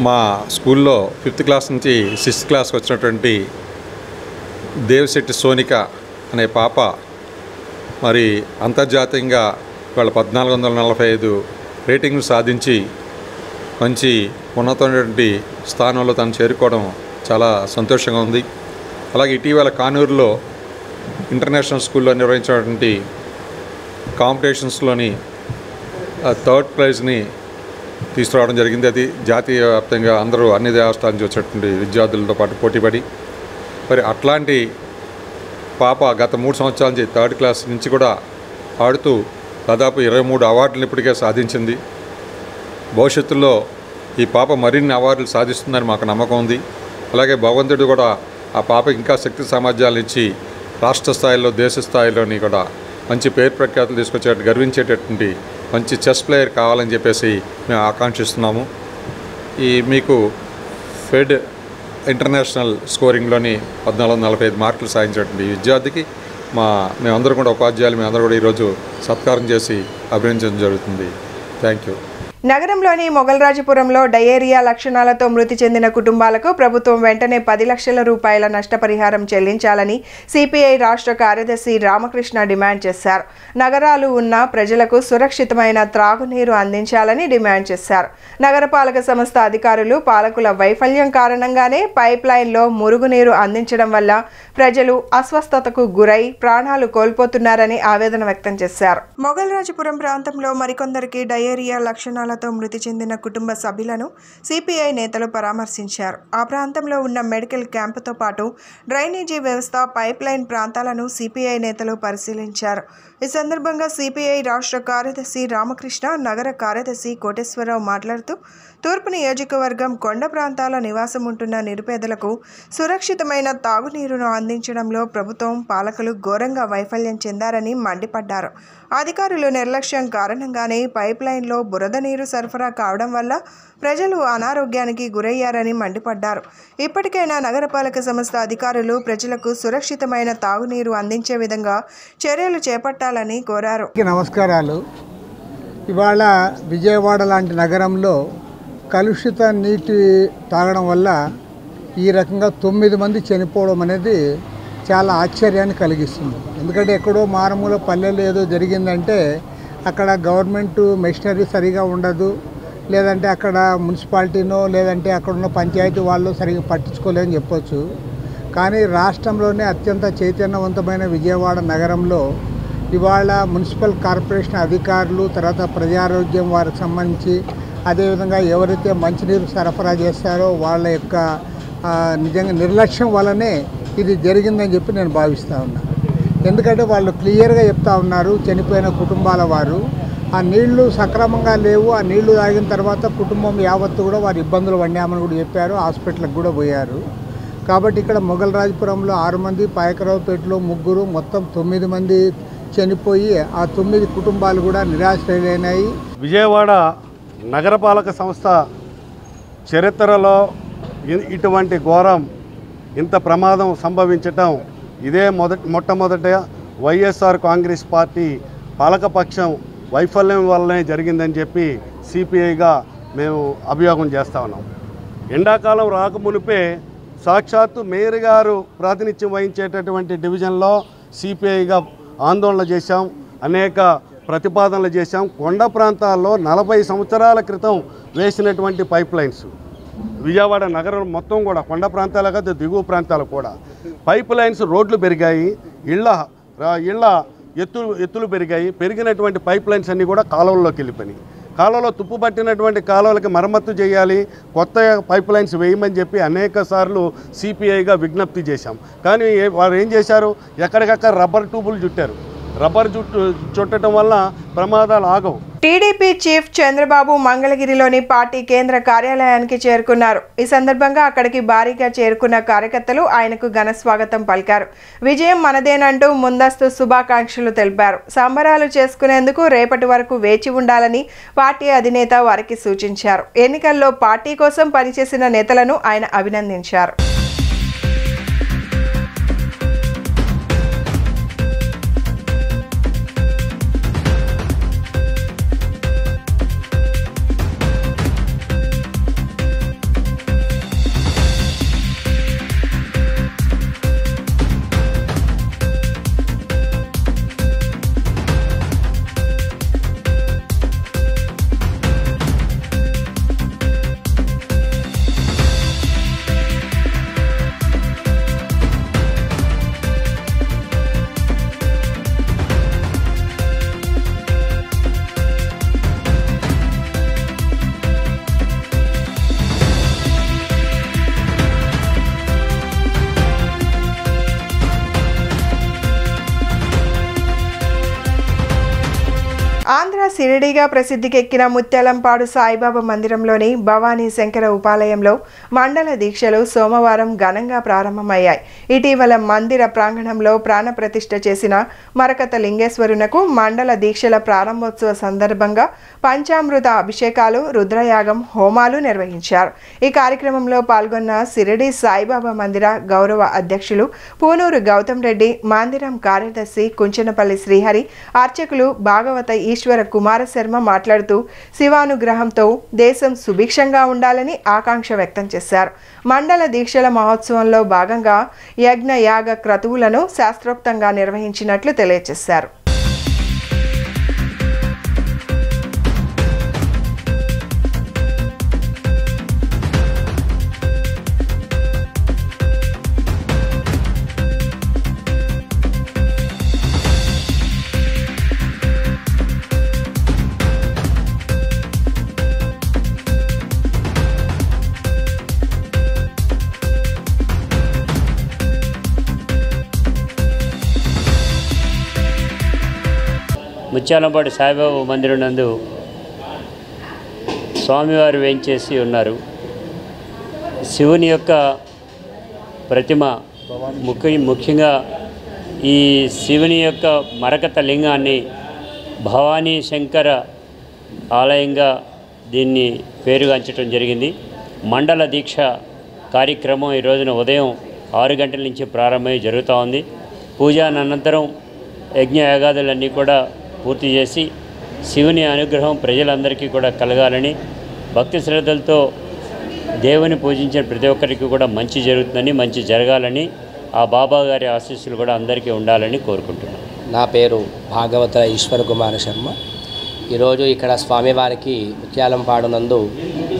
మా స్కూల్లో 5th క్లాస్ నుంచి 6th క్లాస్కి వచ్చినటువంటి దేవశెట్టి సోనిక అనే పాప మరి అంతర్జాతీయంగా వాళ్ళ 1445 రేటింగ్ను సాధించి మంచి ఉన్నతమైనటువంటి స్థానంలో తను చేరుకోవడం చాలా సంతోషంగా ఉంది. అలాగే ఇటీవల కానూరులో ఇంటర్నేషనల్ స్కూల్లో నిర్వహించినటువంటి కాంపిటీషన్స్లోని 3rd ప్రైజ్ని తీసుకురావడం జరిగింది. అది జాతీయ వ్యాప్తంగా అందరూ అన్ని రాష్ట్రాల నుంచి వచ్చేటువంటి విద్యార్థులతో పాటు పోటీపడి మరి అట్లాంటి పాప గత 3 సంవత్సరాల నుంచి 3rd క్లాస్ నుంచి కూడా ఆడుతూ దాదాపు 23 అవార్డులను ఇప్పటికే సాధించింది. భవిష్యత్తులో ఈ పాప మరిన్ని అవార్డులు సాధిస్తుందని మాకు నమ్మకం ఉంది. అలాగే భగవంతుడు కూడా ఆ పాపకి ఇంకా శక్తి సామర్థ్యాలు ఇచ్చి రాష్ట్ర స్థాయిలో దేశ స్థాయిలోని కూడా మంచి పేరు ప్రఖ్యాతులు తీసుకొచ్చేటట్టు గర్వించేటటువంటి మంచి చెస్ ప్లేయర్ కావాలని చెప్పేసి మేము ఆకాంక్షిస్తున్నాము. ఈ మీకు ఫెడ్ ఇంటర్నేషనల్ స్కోరింగ్లోని 1445 మార్కులు సాధించేటువంటి విద్యార్థికి మేమందరం కూడా ఉపాధ్యాయులు మేమందరూ కూడా ఈరోజు సత్కారం చేసి అభినందించడం జరుగుతుంది. Thank you. నగరంలోని మొగల్రాజపురంలో డయేరియా లక్షణాలతో మృతి చెందిన కుటుంబాలకు ప్రభుత్వం వెంటనే 10 లక్షల రూపాయల నష్టపరిహారం చెల్లించాలని సిపిఐ రాష్ట్ర కార్యదర్శి రామకృష్ణ డిమాండ్ చేశారు. నగరాలు ఉన్న ప్రజలకు సురక్షితమైన త్రాగునీరు అందించాలని డిమాండ్ చేశారు. నగరపాలక సంస్థ అధికారులు పాలకుల వైఫల్యం కారణంగానే పైప్ లైన్లో మురుగునీరు అందించడం వల్ల ప్రజలు అస్వస్థతకు గురై ప్రాణాలు కోల్పోతున్నారని ఆవేదన వ్యక్తం చేశారు. మొగల్రాజపురం ప్రాంతంలో మరికొందరికి డయేరియా లక్షణాలతో మృతి చెందిన కుటుంబ సభ్యులను సిపిఐ నేతలు పరామర్శించారు. ఆ ప్రాంతంలో ఉన్న మెడికల్ క్యాంపుతో పాటు డ్రైనేజీ వ్యవస్థ, పైప్ లైన్ ప్రాంతాలను సిపిఐ నేతలు పరిశీలించారు. ఈ సందర్భంగా సిపిఐ రాష్ట్ర కార్యదర్శి రామకృష్ణ, నగర కార్యదర్శి కోటేశ్వరరావు మాట్లాడుతూ తూర్పు నియోజకవర్గం కొండ ప్రాంతాల నివాసం ఉంటున్న నిరుపేదలకు సురక్షితమైన తాగునీరును అందించడంలో ప్రభుత్వం, పాలకులు ఘోరంగా వైఫల్యం చెందారని మండిపడ్డారు. అధికారులు నిర్లక్ష్యం కారణంగానే పైప్ లైన్లో బురద నీరు సరఫరా కావడం వల్ల ప్రజలు అనారోగ్యానికి గురయ్యారని మండిపడ్డారు. ఇప్పటికైనా నగరపాలక సంస్థ అధికారులు ప్రజలకు సురక్షితమైన తాగునీరు అందించే విధంగా చర్యలు చేపట్టాలని కోరారు. నమస్కారాలు. ఇవాళ విజయవాడ లాంటి నగరంలో కలుషిత నీటి తాగడం వల్ల ఈ రకంగా 9 మంది చనిపోవడం అనేది చాలా ఆశ్చర్యాన్ని కలిగిస్తుంది. ఎందుకంటే ఎక్కడో మారుమూల పల్లెలు ఏదో జరిగిందంటే అక్కడ గవర్నమెంట్ మెషినరీ సరిగా ఉండదు, లేదంటే అక్కడ మున్సిపాలిటీనో లేదంటే అక్కడ ఉన్న పంచాయతీ వాళ్ళు సరిగా పట్టించుకోలేదని చెప్పొచ్చు. కానీ రాష్ట్రంలోనే అత్యంత చైతన్యవంతమైన విజయవాడ నగరంలో ఇవాళ మున్సిపల్ కార్పొరేషన్ అధికారులు, తర్వాత ప్రజారోగ్యం వారికి సంబంధించి, అదేవిధంగా ఎవరైతే మంచినీరు సరఫరా చేస్తారో వాళ్ళ యొక్క నిజంగా నిర్లక్ష్యం వల్లనే ఇది జరిగిందని చెప్పి నేను భావిస్తూ ఉన్నాను. ఎందుకంటే వాళ్ళు క్లియర్గా చెప్తా ఉన్నారు, చనిపోయిన కుటుంబాల వారు ఆ నీళ్లు సక్రమంగా లేవు, ఆ నీళ్లు తాగిన తర్వాత కుటుంబం యావత్తు కూడా వారు ఇబ్బందులు పడ్డామని కూడా చెప్పారు, హాస్పిటల్కి కూడా పోయారు. కాబట్టి ఇక్కడ మొగల్రాజపురంలో 6 మంది, పాయకరావుపేటలో 3, మొత్తం 9 మంది చనిపోయి ఆ 9 కుటుంబాలు కూడా నిరాశ్రయులైనాయి. విజయవాడ నగరపాలక సంస్థ చరిత్రలో ఇటువంటి ఘోరం, ఇంత ప్రమాదం సంభవించటం ఇదే మొట్టమొదట వైఎస్ఆర్ కాంగ్రెస్ పార్టీ పాలకపక్షం వైఫల్యం వల్లనే జరిగిందని చెప్పి సిపిఐగా మేము అభియోగం చేస్తూ ఉన్నాం. ఎండాకాలం రాకమునిపే సాక్షాత్తు మేయర్ గారు ప్రాతినిధ్యం వహించేటటువంటి డివిజన్లో సిపిఐగా ఆందోళన చేశాం, అనేక ప్రతిపాదనలు చేశాం. కొండ ప్రాంతాల్లో 40 సంవత్సరాల క్రితం వేసినటువంటి పైప్ లైన్స్, విజయవాడ నగరం మొత్తం కూడా కొండ ప్రాంతాలు కాదు దిగువ ప్రాంతాలు కూడా పైప్ లైన్స్, రోడ్లు పెరిగాయి, ఇళ్ళ ఎత్తులు పెరిగాయి. పెరిగినటువంటి పైప్ లైన్స్ అన్నీ కూడా కాలువల్లోకి వెళ్ళిపోయినాయి. కాలువలో తుప్పు పట్టినటువంటి కాలువలకి మరమ్మత్తు చేయాలి, కొత్త పైప్ లైన్స్ వేయమని చెప్పి అనేక సార్లు సిపిఐగా విజ్ఞప్తి చేశాం. కానీ వారు ఏం చేశారు, ఎక్కడికక్కడ రబ్బర్ ట్యూబులు చుట్టారు. రబ్బర్ చుట్టడం వల్ల ప్రమాదాలు ఆగవు. టీడీపీ చీఫ్ చంద్రబాబు మంగళగిరిలోని పార్టీ కేంద్ర కార్యాలయానికి చేరుకున్నారు. ఈ సందర్భంగా అక్కడికి భారీగా చేరుకున్న కార్యకర్తలు ఆయనకు ఘన స్వాగతం పలికారు. విజయం మనదేనంటూ ముందస్తు శుభాకాంక్షలు తెలిపారు. సంబరాలు చేసుకునేందుకు రేపటి వరకు వేచి ఉండాలని పార్టీ అధినేత వారికి సూచించారు. ఎన్నికల్లో పార్టీ కోసం పనిచేసిన నేతలను ఆయన అభినందించారు. ఆంధ్ర సిరిడిగా ప్రసిద్ధికెక్కిన ముత్యాలంపాడు సాయిబాబా మందిరంలోని భవానీ శంకర ఉపాలయంలో మండల దీక్షలు సోమవారం ఘనంగా ప్రారంభమయ్యాయి. ఇటీవల మందిర ప్రాంగణంలో ప్రాణప్రతిష్ఠ చేసిన మరకత లింగేశ్వరునకు మండల దీక్షల ప్రారంభోత్సవ సందర్భంగా పంచామృత అభిషేకాలు, రుద్రయాగం, హోమాలు నిర్వహించారు. ఈ కార్యక్రమంలో పాల్గొన్న సిరిడి సాయిబాబా మందిర గౌరవ అధ్యక్షులు పూనూరు గౌతమ్ రెడ్డి, మందిరం కార్యదర్శి కుంచనపల్లి శ్రీహరి, అర్చకులు భాగవత ఈశ్వర కుమార శర్మ మాట్లాడుతూ శివానుగ్రహంతో దేశం సుభిక్షంగా ఉండాలని ఆకాంక్ష వ్యక్తం చేశారు. మండల దీక్షల మహోత్సవంలో భాగంగా యజ్ఞ యాగ క్రతువులను శాస్త్రోక్తంగా నిర్వహించినట్లు తెలియజేశారు. ముత్యాలంపాడు సాయిబాబా మందిరం నందు స్వామివారు వేంచేసి ఉన్నారు. శివుని యొక్క ప్రతిమ ముఖ్యంగా ఈ శివుని యొక్క మరకత లింగాన్ని భవానీ శంకర ఆలయంగా దీన్ని పేరుగాంచడం జరిగింది. మండల దీక్ష కార్యక్రమం ఈ రోజున ఉదయం 6 గంటల నుంచి ప్రారంభమై జరుగుతూ ఉంది. పూజ అనంతరం యజ్ఞ యాగాదులన్నీ కూడా పూర్తి చేసి శివుని అనుగ్రహం ప్రజలందరికీ కూడా కలగాలని, భక్తి శ్రద్ధలతో దేవుని పూజించిన ప్రతి ఒక్కరికి కూడా మంచి జరుగుతుందని, మంచి జరగాలని, ఆ బాబా గారి ఆశీస్సులు కూడా అందరికీ ఉండాలని కోరుకుంటున్నాను. నా పేరు భాగవత ఈశ్వర కుమార శర్మ. ఈరోజు ఇక్కడ స్వామివారికి ముత్యాలంపాడు నందు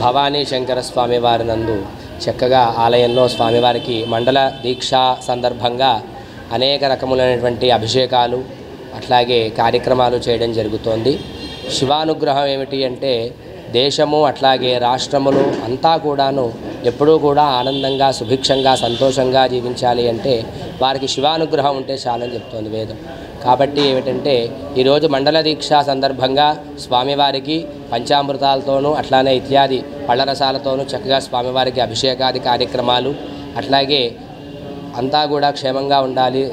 భవానీ శంకర స్వామివారి నందు చక్కగా ఆలయంలో స్వామివారికి మండల దీక్ష సందర్భంగా అనేక రకములైనటువంటి అభిషేకాలు అట్లాగే కార్యక్రమాలు చేయడం జరుగుతోంది. శివానుగ్రహం ఏమిటి అంటే దేశము అట్లాగే రాష్ట్రములు అంతా కూడాను ఎప్పుడూ కూడా ఆనందంగా సుభిక్షంగా సంతోషంగా జీవించాలి అంటే వారికి శివానుగ్రహం ఉంటే చాలని చెప్తోంది వేదం. కాబట్టి ఏమిటంటే ఈరోజు మండల దీక్ష సందర్భంగా స్వామివారికి పంచామృతాలతోనూ అట్లానే ఇత్యాది పళ్ళరసాలతోనూ చక్కగా స్వామివారికి అభిషేకాది కార్యక్రమాలు, అట్లాగే అంతా కూడా క్షేమంగా ఉండాలి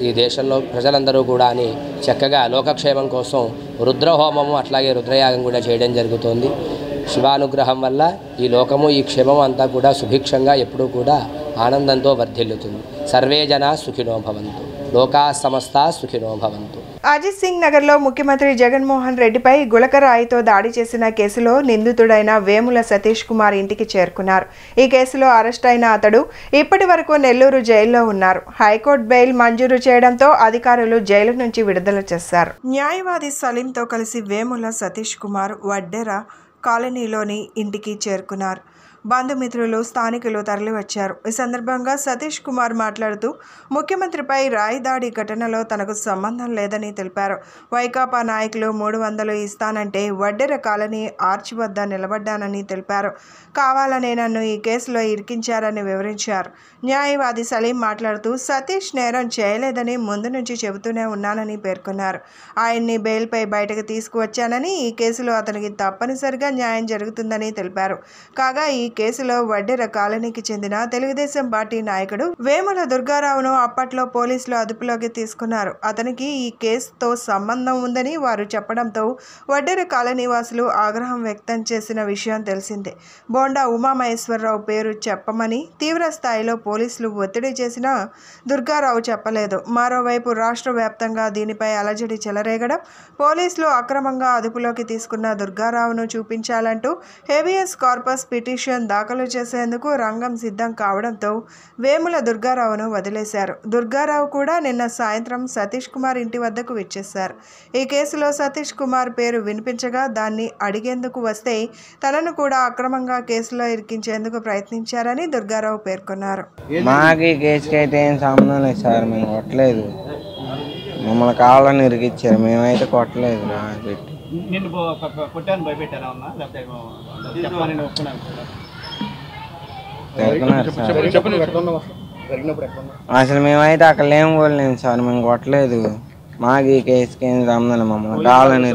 ఈ దేశంలో ప్రజలందరూ కూడా అని చక్కగా లోకక్షేమం కోసం రుద్రహోమము అట్లాగే రుద్రయాగం కూడా చేయడం జరుగుతోంది. శివానుగ్రహం వల్ల ఈ లోకము ఈ క్షేమం అంతా కూడా సుభిక్షంగా ఎప్పుడూ కూడా ఆనందంతో వర్ధిల్లుతుంది. సర్వే జనా సుఖినో భవంతు, లోకా సమస్తా సుఖినో భవంతు. అజిత్ సింగ్ నగర్లో ముఖ్యమంత్రి జగన్మోహన్ రెడ్డిపై గులకరాయితో దాడి చేసిన కేసులో నిందితుడైన వేముల సతీష్ కుమార్ ఇంటికి చేరుకున్నారు. ఈ కేసులో అరెస్ట్ అయిన అతడు ఇప్పటి వరకు నెల్లూరు జైల్లో ఉన్నారు. హైకోర్టు బెయిల్ మంజూరు చేయడంతో అధికారులు జైలు నుంచి విడుదల చేశారు. న్యాయవాది సలీంతో కలిసి వేముల సతీష్ కుమార్ వడ్డెర కాలనీలోని ఇంటికి చేరుకున్నారు. బంధుమిత్రులు, స్థానికులు తరలివచ్చారు. ఈ సందర్భంగా సతీష్ కుమార్ మాట్లాడుతూ ముఖ్యమంత్రిపై రాయి దాడి ఘటనలో తనకు సంబంధం లేదని తెలిపారు. వైకాపా నాయకులు 300 ఇస్తానంటే వడ్డెర కాలనీ ఆర్చ్ వద్ద నిలబడ్డానని తెలిపారు. కావాలనే నన్ను ఈ కేసులో ఇరికించారని వివరించారు. న్యాయవాది సలీం మాట్లాడుతూ సతీష్ నేరం చేయలేదని ముందు నుంచి చెబుతూనే ఉన్నానని పేర్కొన్నారు. ఆయన్ని బెయిల్పై బయటకు తీసుకువచ్చానని, ఈ కేసులో అతనికి తప్పనిసరిగా న్యాయం జరుగుతుందని తెలిపారు. కాగా ఈ కేసులో వడ్డెర కాలనీకి చెందిన తెలుగుదేశం పార్టీ నాయకుడు వేముల దుర్గారావును అప్పట్లో పోలీసులు అదుపులోకి తీసుకున్నారు. అతనికి ఈ కేసుతో సంబంధం ఉందని వారు చెప్పడంతో వడ్డెర కాలనీ వాసులు ఆగ్రహం వ్యక్తం చేసిన విషయం తెలిసిందే. బోండా ఉమామహేశ్వరరావు పేరు చెప్పమని తీవ్ర స్థాయిలో పోలీసులు ఒత్తిడి చేసినా దుర్గారావు చెప్పలేదు. మరోవైపు రాష్ట్ర వ్యాప్తంగా దీనిపై అలజడి చెలరేగడం, పోలీసులు అక్రమంగా అదుపులోకి తీసుకున్న దుర్గారావును చూపించాలంటూ హేబియస్ కార్పస్ పిటిషన్ దాఖలు చేసేందుకు రంగం సిద్ధం కావడంతో వేముల దుర్గారావును వదిలేశారు. దుర్గారావు కూడా నిన్న సాయంత్రం సతీష్ కుమార్ ఇంటి వద్దకు విచ్చేశారు. ఈ కేసులో సతీష్ కుమార్ పేరు వినిపించగా దాన్ని అడిగేందుకు వస్తే తనను కూడా అక్రమంగా కేసులో ఇరికించేందుకు ప్రయత్నించారని దుర్గారావు పేర్కొన్నారు. మాకు ఈ కేసుకి అయితే ఏం సంబంధం లేదు సార్, మేము కొట్టలేదు. మమ్మల్ని కావాలని ఇరికిచ్చారు, మేమైతే కొట్టలేదు. అసలు మేమైతే అక్కడ లేము కూడా లేము సార్, మేము కొట్టలేదు. మాకు ఈ కేసుకి ఏం సంబంధం లేదు. మమ్మల్ని కావాలని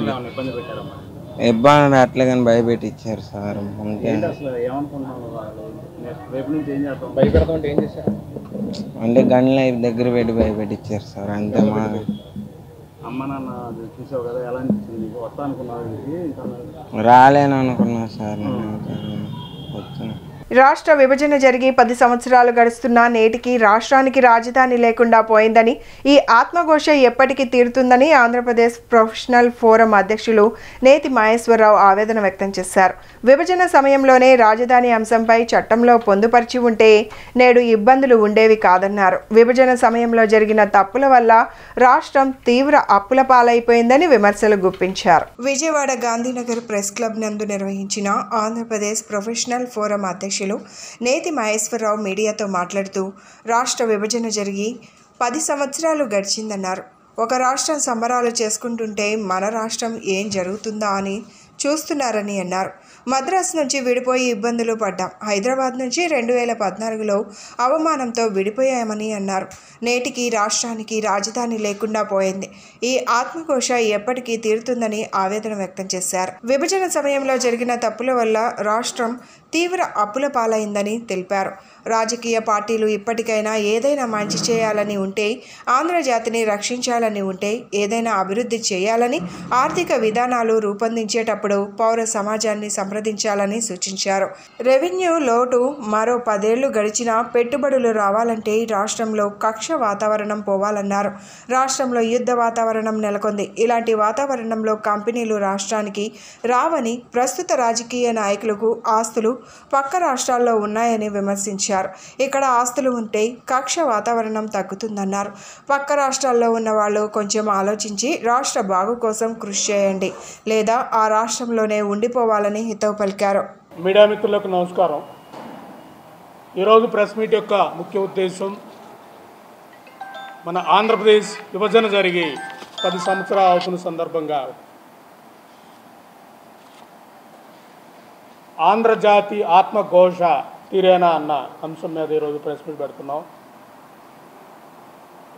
ఇబ్బంది పెట్టలే కానీ భయపెట్టించారు సార్. అంటే గన్లు దగ్గర పెట్టి భయపెట్టించారు సార్, అంతే. మా రాలేను అనుకున్నా సార్, వచ్చిన. రాష్ట్ర విభజన జరిగి 10 సంవత్సరాలు గడుస్తున్నా నేటికి రాష్ట్రానికి రాజధాని లేకుండా పోయిందని, ఈ ఆత్మఘోష ఎప్పటికీ తీరుతుందని ఆంధ్రప్రదేశ్ ప్రొఫెషనల్ ఫోరం అధ్యక్షులు నేతి మహేశ్వరరావు ఆవేదన వ్యక్తం చేశారు. విభజన సమయంలోనే రాజధాని అంశంపై చట్టంలో పొందుపరిచి ఉంటే నేడు ఇబ్బందులు ఉండేవి కాదన్నారు. విభజన సమయంలో జరిగిన తప్పుల వల్ల రాష్ట్రం తీవ్ర అప్పుల పాలైపోయిందని విమర్శలు గుప్పించారు. విజయవాడ గాంధీనగర్ ప్రెస్ క్లబ్ నందు నిర్వహించిన ఆంధ్రప్రదేశ్ ప్రొఫెషనల్ ఫోరం అధ్యక్షులు నేతి మహేశ్వరరావు మీడియాతో మాట్లాడుతూ రాష్ట్ర విభజన జరిగి 10 సంవత్సరాలు గడిచిందన్నారు. ఒక రాష్ట్రం సంబరాలు చేసుకుంటుంటే మన రాష్ట్రం ఏం జరుగుతుందా అని చూస్తున్నారని అన్నారు. మద్రాసు నుంచి విడిపోయి ఇబ్బందులు పడ్డాం. హైదరాబాద్ నుంచి 2014లో అవమానంతో విడిపోయామని అన్నారు. నేటికి రాష్ట్రానికి రాజధాని లేకుండా పోయింది. ఈ ఆత్మఘోష ఎప్పటికీ తీరుతుందని ఆవేదన వ్యక్తం చేశారు. విభజన సమయంలో జరిగిన తప్పుల వల్ల రాష్ట్రం తీవ్ర అప్పుల పాలైందని తెలిపారు. రాజకీయ పార్టీలు ఇప్పటికైనా ఏదైనా మంచి చేయాలని ఉంటే, ఆంధ్ర జాతిని రక్షించాలని ఉంటే, ఏదైనా అభివృద్ధి చేయాలని ఆర్థిక విధానాలు రూపొందించేటప్పుడు పౌర సమాజాన్ని సంప్రదించాలని సూచించారు. రెవెన్యూ లోటు మరో 10 ఏళ్లు గడిచినా పెట్టుబడులు రావాలంటే రాష్ట్రంలో కక్ష వాతావరణం పోవాలన్నారు. రాష్ట్రంలో యుద్ధ వాతావరణం నెలకొంది. ఇలాంటి వాతావరణంలో కంపెనీలు రాష్ట్రానికి రావని, ప్రస్తుత రాజకీయ నాయకులకు ఆస్తులు పక్క రాష్ట్రాల్లో ఉన్నాయని విమర్శించారు. ఇక్కడ ఆస్తులు ఉంటే కక్ష వాతావరణం తగ్గుతుందన్నారు. పక్క రాష్ట్రాల్లో ఉన్న వాళ్ళు కొంచెం ఆలోచించి రాష్ట్ర బాగు కోసం కృషి చేయండి, లేదా ఆ రాష్ట్రంలోనే ఉండిపోవాలని హితవు పలికారు. మీడియా మిత్రులకు నమస్కారం. ఈరోజు ప్రెస్ మీట్ యొక్క ముఖ్య ఉద్దేశం, మన ఆంధ్రప్రదేశ్ విభజన జరిగి 10 సంవత్సరాలు అవుతున్న సందర్భంగా ఆంధ్రజాతి ఆత్మఘోష తీరేనా అన్న అంశం మీద ఈరోజు ప్రెస్ మీట్ పెడుతున్నాం.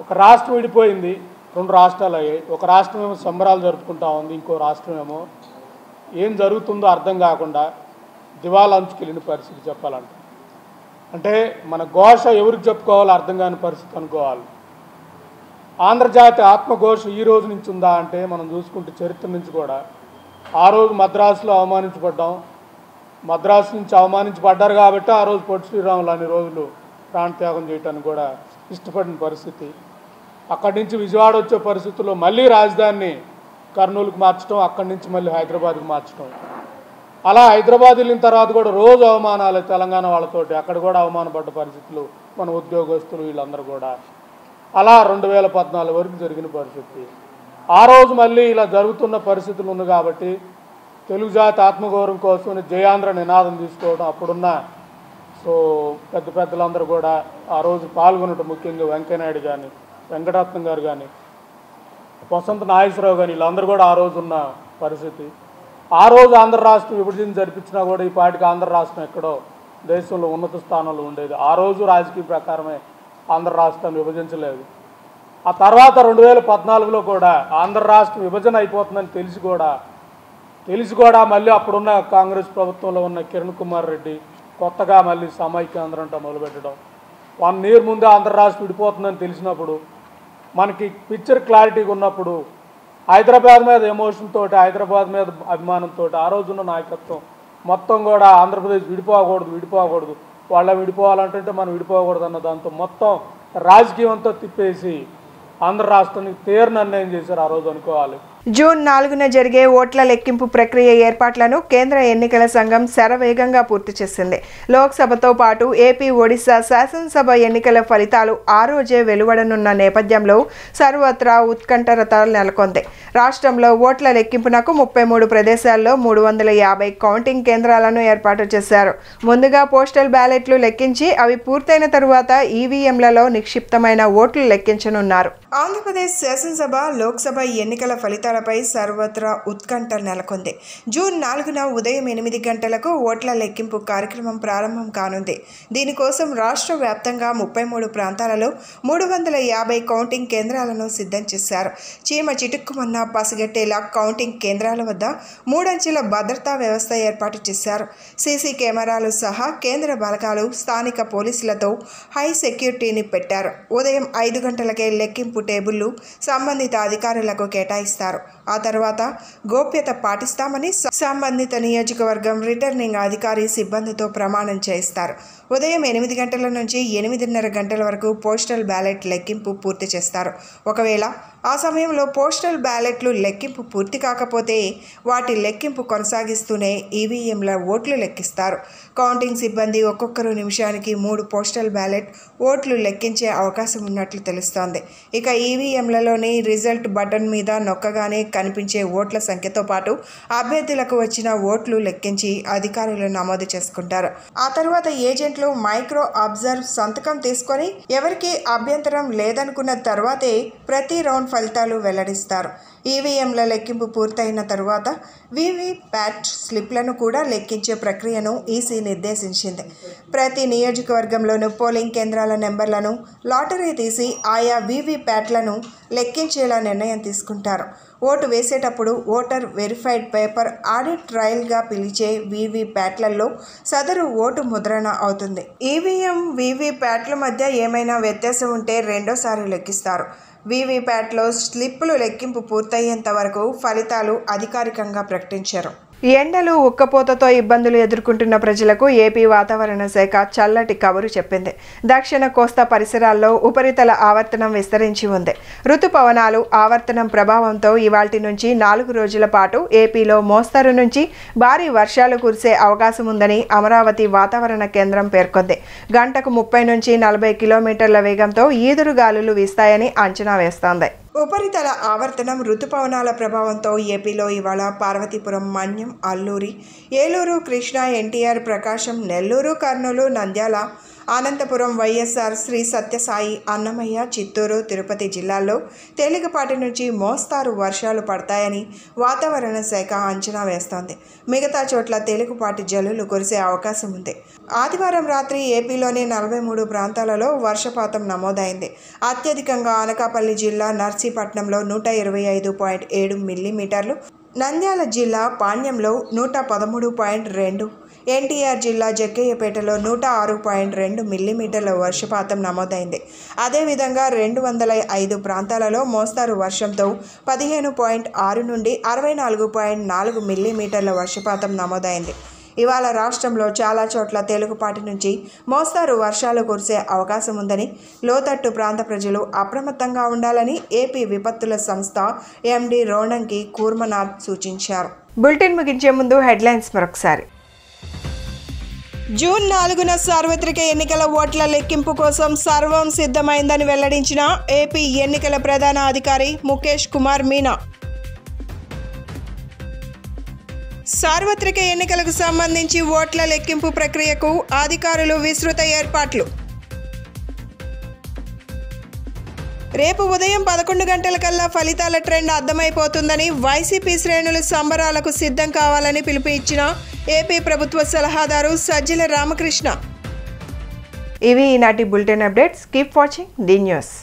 ఒక రాష్ట్రం విడిపోయింది, 2 రాష్ట్రాలు అయ్యాయి. ఒక రాష్ట్రం ఏమో సంబరాలు జరుపుకుంటా ఉంది, ఇంకో రాష్ట్రం ఏమో ఏం జరుగుతుందో అర్థం కాకుండా దివాలా అంచుకెళ్ళిన పరిస్థితి చెప్పాలంటే. అంటే మన ఘోష ఎవరికి చెప్పుకోవాలో అర్థం కాని పరిస్థితి అనుకోవాలి. ఆంధ్రజాతి ఆత్మఘోష ఈ రోజు నుంచి ఉందా అంటే మనం చూసుకుంటే చరిత్ర నుంచి కూడా ఆ రోజు మద్రాసులో అవమానించబడ్డాం. మద్రాసు నుంచి అవమానించబడ్డారు కాబట్టి ఆ రోజు పొట్టి శ్రీరాములు అన్ని రోజులు ప్రాణత్యాగం చేయటానికి కూడా ఇష్టపడిన పరిస్థితి. అక్కడి నుంచి విజయవాడ వచ్చే పరిస్థితుల్లో మళ్ళీ రాజధానిని కర్నూలుకు మార్చడం, అక్కడి నుంచి మళ్ళీ హైదరాబాద్కి మార్చడం. అలా హైదరాబాద్ వెళ్ళిన తర్వాత కూడా రోజు అవమానాలు తెలంగాణ వాళ్ళతోటి, అక్కడ కూడా అవమానపడ్డ పరిస్థితులు మన ఉద్యోగస్తులు వీళ్ళందరూ కూడా. అలా 2014 వరకు జరిగిన పరిస్థితి. ఆ రోజు మళ్ళీ ఇలా జరుగుతున్న పరిస్థితులు ఉంది కాబట్టి తెలుగు జాతి ఆత్మగౌరవం కోసం జయాంధ్ర నినాదం తీసుకోవడం, అప్పుడున్న పెద్దలందరూ కూడా ఆ రోజు పాల్గొనడం, ముఖ్యంగా వెంకయ్యనాయుడు కానీ, వెంకటరత్నం గారు కానీ, వసంత నాగేశ్వరరావు కానీ వీళ్ళందరూ కూడా ఆ రోజు ఉన్న పరిస్థితి. ఆ రోజు ఆంధ్ర రాష్ట్రం విభజన జరిపించినా కూడా ఈ పాటికి ఆంధ్ర రాష్ట్రం ఎక్కడో దేశంలో ఉన్నత స్థానంలో ఉండేది. ఆ రోజు రాజకీయ ప్రకారమే ఆంధ్ర రాష్ట్రాన్ని విభజించలేదు. ఆ తర్వాత 2014లో కూడా ఆంధ్ర రాష్ట్రం విభజన అయిపోతుందని తెలిసి కూడా మళ్ళీ అప్పుడున్న కాంగ్రెస్ ప్రభుత్వంలో ఉన్న కిరణ్ కుమార్ రెడ్డి కొత్తగా మళ్ళీ సమైక్యాంధ్ర అంట మొదలుపెట్టడం. 1 year ముందే ఆంధ్ర రాష్ట్రం విడిపోతుందని తెలిసినప్పుడు, మనకి పిక్చర్ క్లారిటీగా ఉన్నప్పుడు, హైదరాబాద్ మీద ఎమోషన్ తోటి, హైదరాబాద్ మీద అభిమానంతో ఆ రోజున్న నాయకత్వం మొత్తం కూడా ఆంధ్రప్రదేశ్ విడిపోకూడదు, వాళ్ళ విడిపోవాలంటే మనం విడిపోకూడదు అన్న దాంతో మొత్తం రాజకీయంతో తిప్పేసి ఆంధ్ర రాష్ట్రానికి తీవ్ర నిర్ణయం చేశారు ఆ రోజు అనుకోవాలి. జూన్ 4న జరిగే ఓట్ల లెక్కింపు ప్రక్రియ ఏర్పాట్లను కేంద్ర ఎన్నికల సంఘం శరవేగంగా పూర్తి చేసింది. లోక్సభతో పాటు ఏపీ, ఒడిశా శాసనసభ ఎన్నికల ఫలితాలు ఆ రోజే వెలువడనున్న నేపథ్యంలో సర్వత్రా ఉత్కంఠరత నెలకొంది. రాష్ట్రంలో ఓట్ల లెక్కింపునకు 33 ప్రదేశాల్లో 350 కౌంటింగ్ కేంద్రాలను ఏర్పాటు చేశారు. ముందుగా పోస్టల్ బ్యాలెట్లు లెక్కించి అవి పూర్తయిన తరువాత ఈవీఎంలలో నిక్షిప్తమైన ఓట్లు లెక్కించనున్నారు. ఆంధ్రప్రదేశ్ శాసనసభ, లోక్సభ ఎన్నికల ఫలితాలపై సర్వత్రా ఉత్కంఠ నెలకొంది. జూన్ 4న ఉదయం 8 గంటలకు ఓట్ల లెక్కింపు కార్యక్రమం ప్రారంభం కానుంది. దీనికోసం రాష్ట్ర వ్యాప్తంగా 33 ప్రాంతాలలో 350 కౌంటింగ్ కేంద్రాలను సిద్ధం చేశారు. చీమ చిటుక్కుమన్న పసిగట్టేలా కౌంటింగ్ కేంద్రాల వద్ద 3 అంచెల భద్రతా వ్యవస్థ ఏర్పాటు చేశారు. సీసీ కెమెరాలు సహా కేంద్ర బలగాలు, స్థానిక పోలీసులతో హై సెక్యూరిటీని పెట్టారు. ఉదయం 5 గంటలకే లెక్కింపు టేబుళ్లు సంబంధిత అధికారులకు కేటాయిస్తారు. ఆ తర్వాత గోప్యత పాటిస్తామని సంబంధిత నియోజకవర్గం రిటర్నింగ్ అధికారి సిబ్బందితో ప్రమాణం చేయిస్తారు. ఉదయం 8 గంటల నుంచి 8:30 గంటల వరకు పోస్టల్ బ్యాలెట్ లెక్కింపు పూర్తి చేస్తారు. ఒకవేళ ఆ సమయంలో పోస్టల్ బ్యాలెట్లు లెక్కింపు పూర్తి కాకపోతే వాటి లెక్కింపు కొనసాగిస్తూనే ఈవీఎంల ఓట్లు లెక్కిస్తారు. కౌంటింగ్ సిబ్బంది ఒక్కొక్కరు నిమిషానికి 3 పోస్టల్ బ్యాలెట్ ఓట్లు లెక్కించే అవకాశం ఉన్నట్లు తెలుస్తోంది. ఇక ఈవీఎంలలోని రిజల్ట్ బటన్ మీద నొక్కగానే కనిపించే ఓట్ల సంఖ్యతో పాటు అభ్యర్థులకు వచ్చిన ఓట్లు లెక్కించి అధికారులు నమోదు చేసుకుంటారు. ఆ తర్వాత ఏజెంట్లు మైక్రో అబ్జర్వ్ సంతకం తీసుకొని ఎవరికి అభ్యంతరం లేదనుకున్న తర్వాతే ప్రతి రౌండ్ ఫలితాలు వెల్లడిస్తారు. ఈవీఎంల లెక్కింపు పూర్తయిన తరువాత వీవీప్యాట్ స్లిప్లను కూడా లెక్కించే ప్రక్రియను ఈసీ నిర్దేశించింది. ప్రతి నియోజకవర్గంలోనూ పోలింగ్ కేంద్రాల నెంబర్లను లాటరీ తీసి ఆయా వీవీప్యాట్లను లెక్కించేలా నిర్ణయం తీసుకుంటారు. ఓటు వేసేటప్పుడు ఓటర్ వెరిఫైడ్ పేపర్ ఆడిట్ ట్రయల్గా పిలిచే వీవీప్యాట్లలో సదరు ఓటు ముద్రణ అవుతుంది. ఈవీఎం, వీవీప్యాట్ల మధ్య ఏమైనా వ్యత్యాసం ఉంటే రెండోసారి లెక్కిస్తారు. వీవీప్యాట్లో స్లిప్పులు లెక్కింపు పూర్తయ్యేంత వరకు ఫలితాలు అధికారికంగా ప్రకటించారు. ఎండలు, ఉక్కపోతతో ఇబ్బందులు ఎదుర్కొంటున్న ప్రజలకు ఏపీ వాతావరణ శాఖ చల్లటి కబురు చెప్పింది. దక్షిణ కోస్తా పరిసరాల్లో ఉపరితల ఆవర్తనం విస్తరించి ఉంది. రుతుపవనాలు ఆవర్తనం ప్రభావంతో ఇవాల్టి నుంచి 4 రోజుల పాటు ఏపీలో మోస్తరు నుంచి భారీ వర్షాలు కురిసే అవకాశం ఉందని అమరావతి వాతావరణ కేంద్రం పేర్కొంది. గంటకు 30 నుంచి 40 కిలోమీటర్ల వేగంతో ఈదురుగాలులు వీస్తాయని అంచనా వేస్తోంది. ఉపరితల ఆవర్తనం, రుతుపవనాల ప్రభావంతో ఏపీలో ఇవాళ పార్వతీపురం, మన్యం, అల్లూరి, ఏలూరు, కృష్ణా, ఎన్టీఆర్, ప్రకాశం, నెల్లూరు, కర్నూలు, నంద్యాల, అనంతపురం, వైఎస్ఆర్, శ్రీ సత్యసాయి, అన్నమయ్య, చిత్తూరు, తిరుపతి జిల్లాల్లో తేలికపాటి నుంచి మోస్తారు వర్షాలు పడతాయని వాతావరణ శాఖ అంచనా వేస్తోంది. మిగతా చోట్ల తేలికపాటి జల్లులు కురిసే అవకాశం ఉంది. ఆదివారం రాత్రి ఏపీలోని 43 ప్రాంతాలలో వర్షపాతం నమోదైంది. అత్యధికంగా అనకాపల్లి జిల్లా నర్సీపట్నంలో 125.7 మిల్లీమీటర్లు, నంద్యాల జిల్లా పాణ్యంలో 113.2, ఎన్టీఆర్ జిల్లా జగ్గయ్యపేటలో 106.2 మిల్లీమీటర్ల వర్షపాతం నమోదైంది. అదేవిధంగా 205 ప్రాంతాలలో మోస్తారు వర్షంతో 15.6 నుండి 64.4 మిల్లీమీటర్ల వర్షపాతం నమోదైంది. ఇవాళ రాష్ట్రంలో చాలా చోట్ల తేలికపాటి నుంచి మోస్తారు వర్షాలు కురిసే అవకాశం ఉందని, లోతట్టు ప్రాంత ప్రజలు అప్రమత్తంగా ఉండాలని ఏపీ విపత్తుల సంస్థ ఎండి రోణంకి కూర్మనాథ్ సూచించారు. బులెటిన్ ముగించే ముందు హెడ్లైన్స్ మరొకసారి. జూన్ 4న సార్వత్రిక ఎన్నికల ఓట్ల లెక్కింపు కోసం సర్వం సిద్ధమైందని వెల్లడించిన ఏపీ ఎన్నికల ప్రధాన అధికారి ముఖేష్ కుమార్ మీనా. సార్వత్రిక ఎన్నికలకు సంబంధించి ఓట్ల లెక్కింపు ప్రక్రియకు అధికారులు విస్తృత ఏర్పాట్లు. రేపు ఉదయం 11 గంటలకల్లా ఫలితాల ట్రెండ్ అర్థమైపోతుందని వైసీపీ శ్రేణులు సంబరాలకు సిద్ధం కావాలని పిలుపు ఇచ్చిన ఏపీ ప్రభుత్వ సలహాదారు సజ్జల రామకృష్ణ. ఇవి ఈనాటి bulletin updates. Keep watching the news.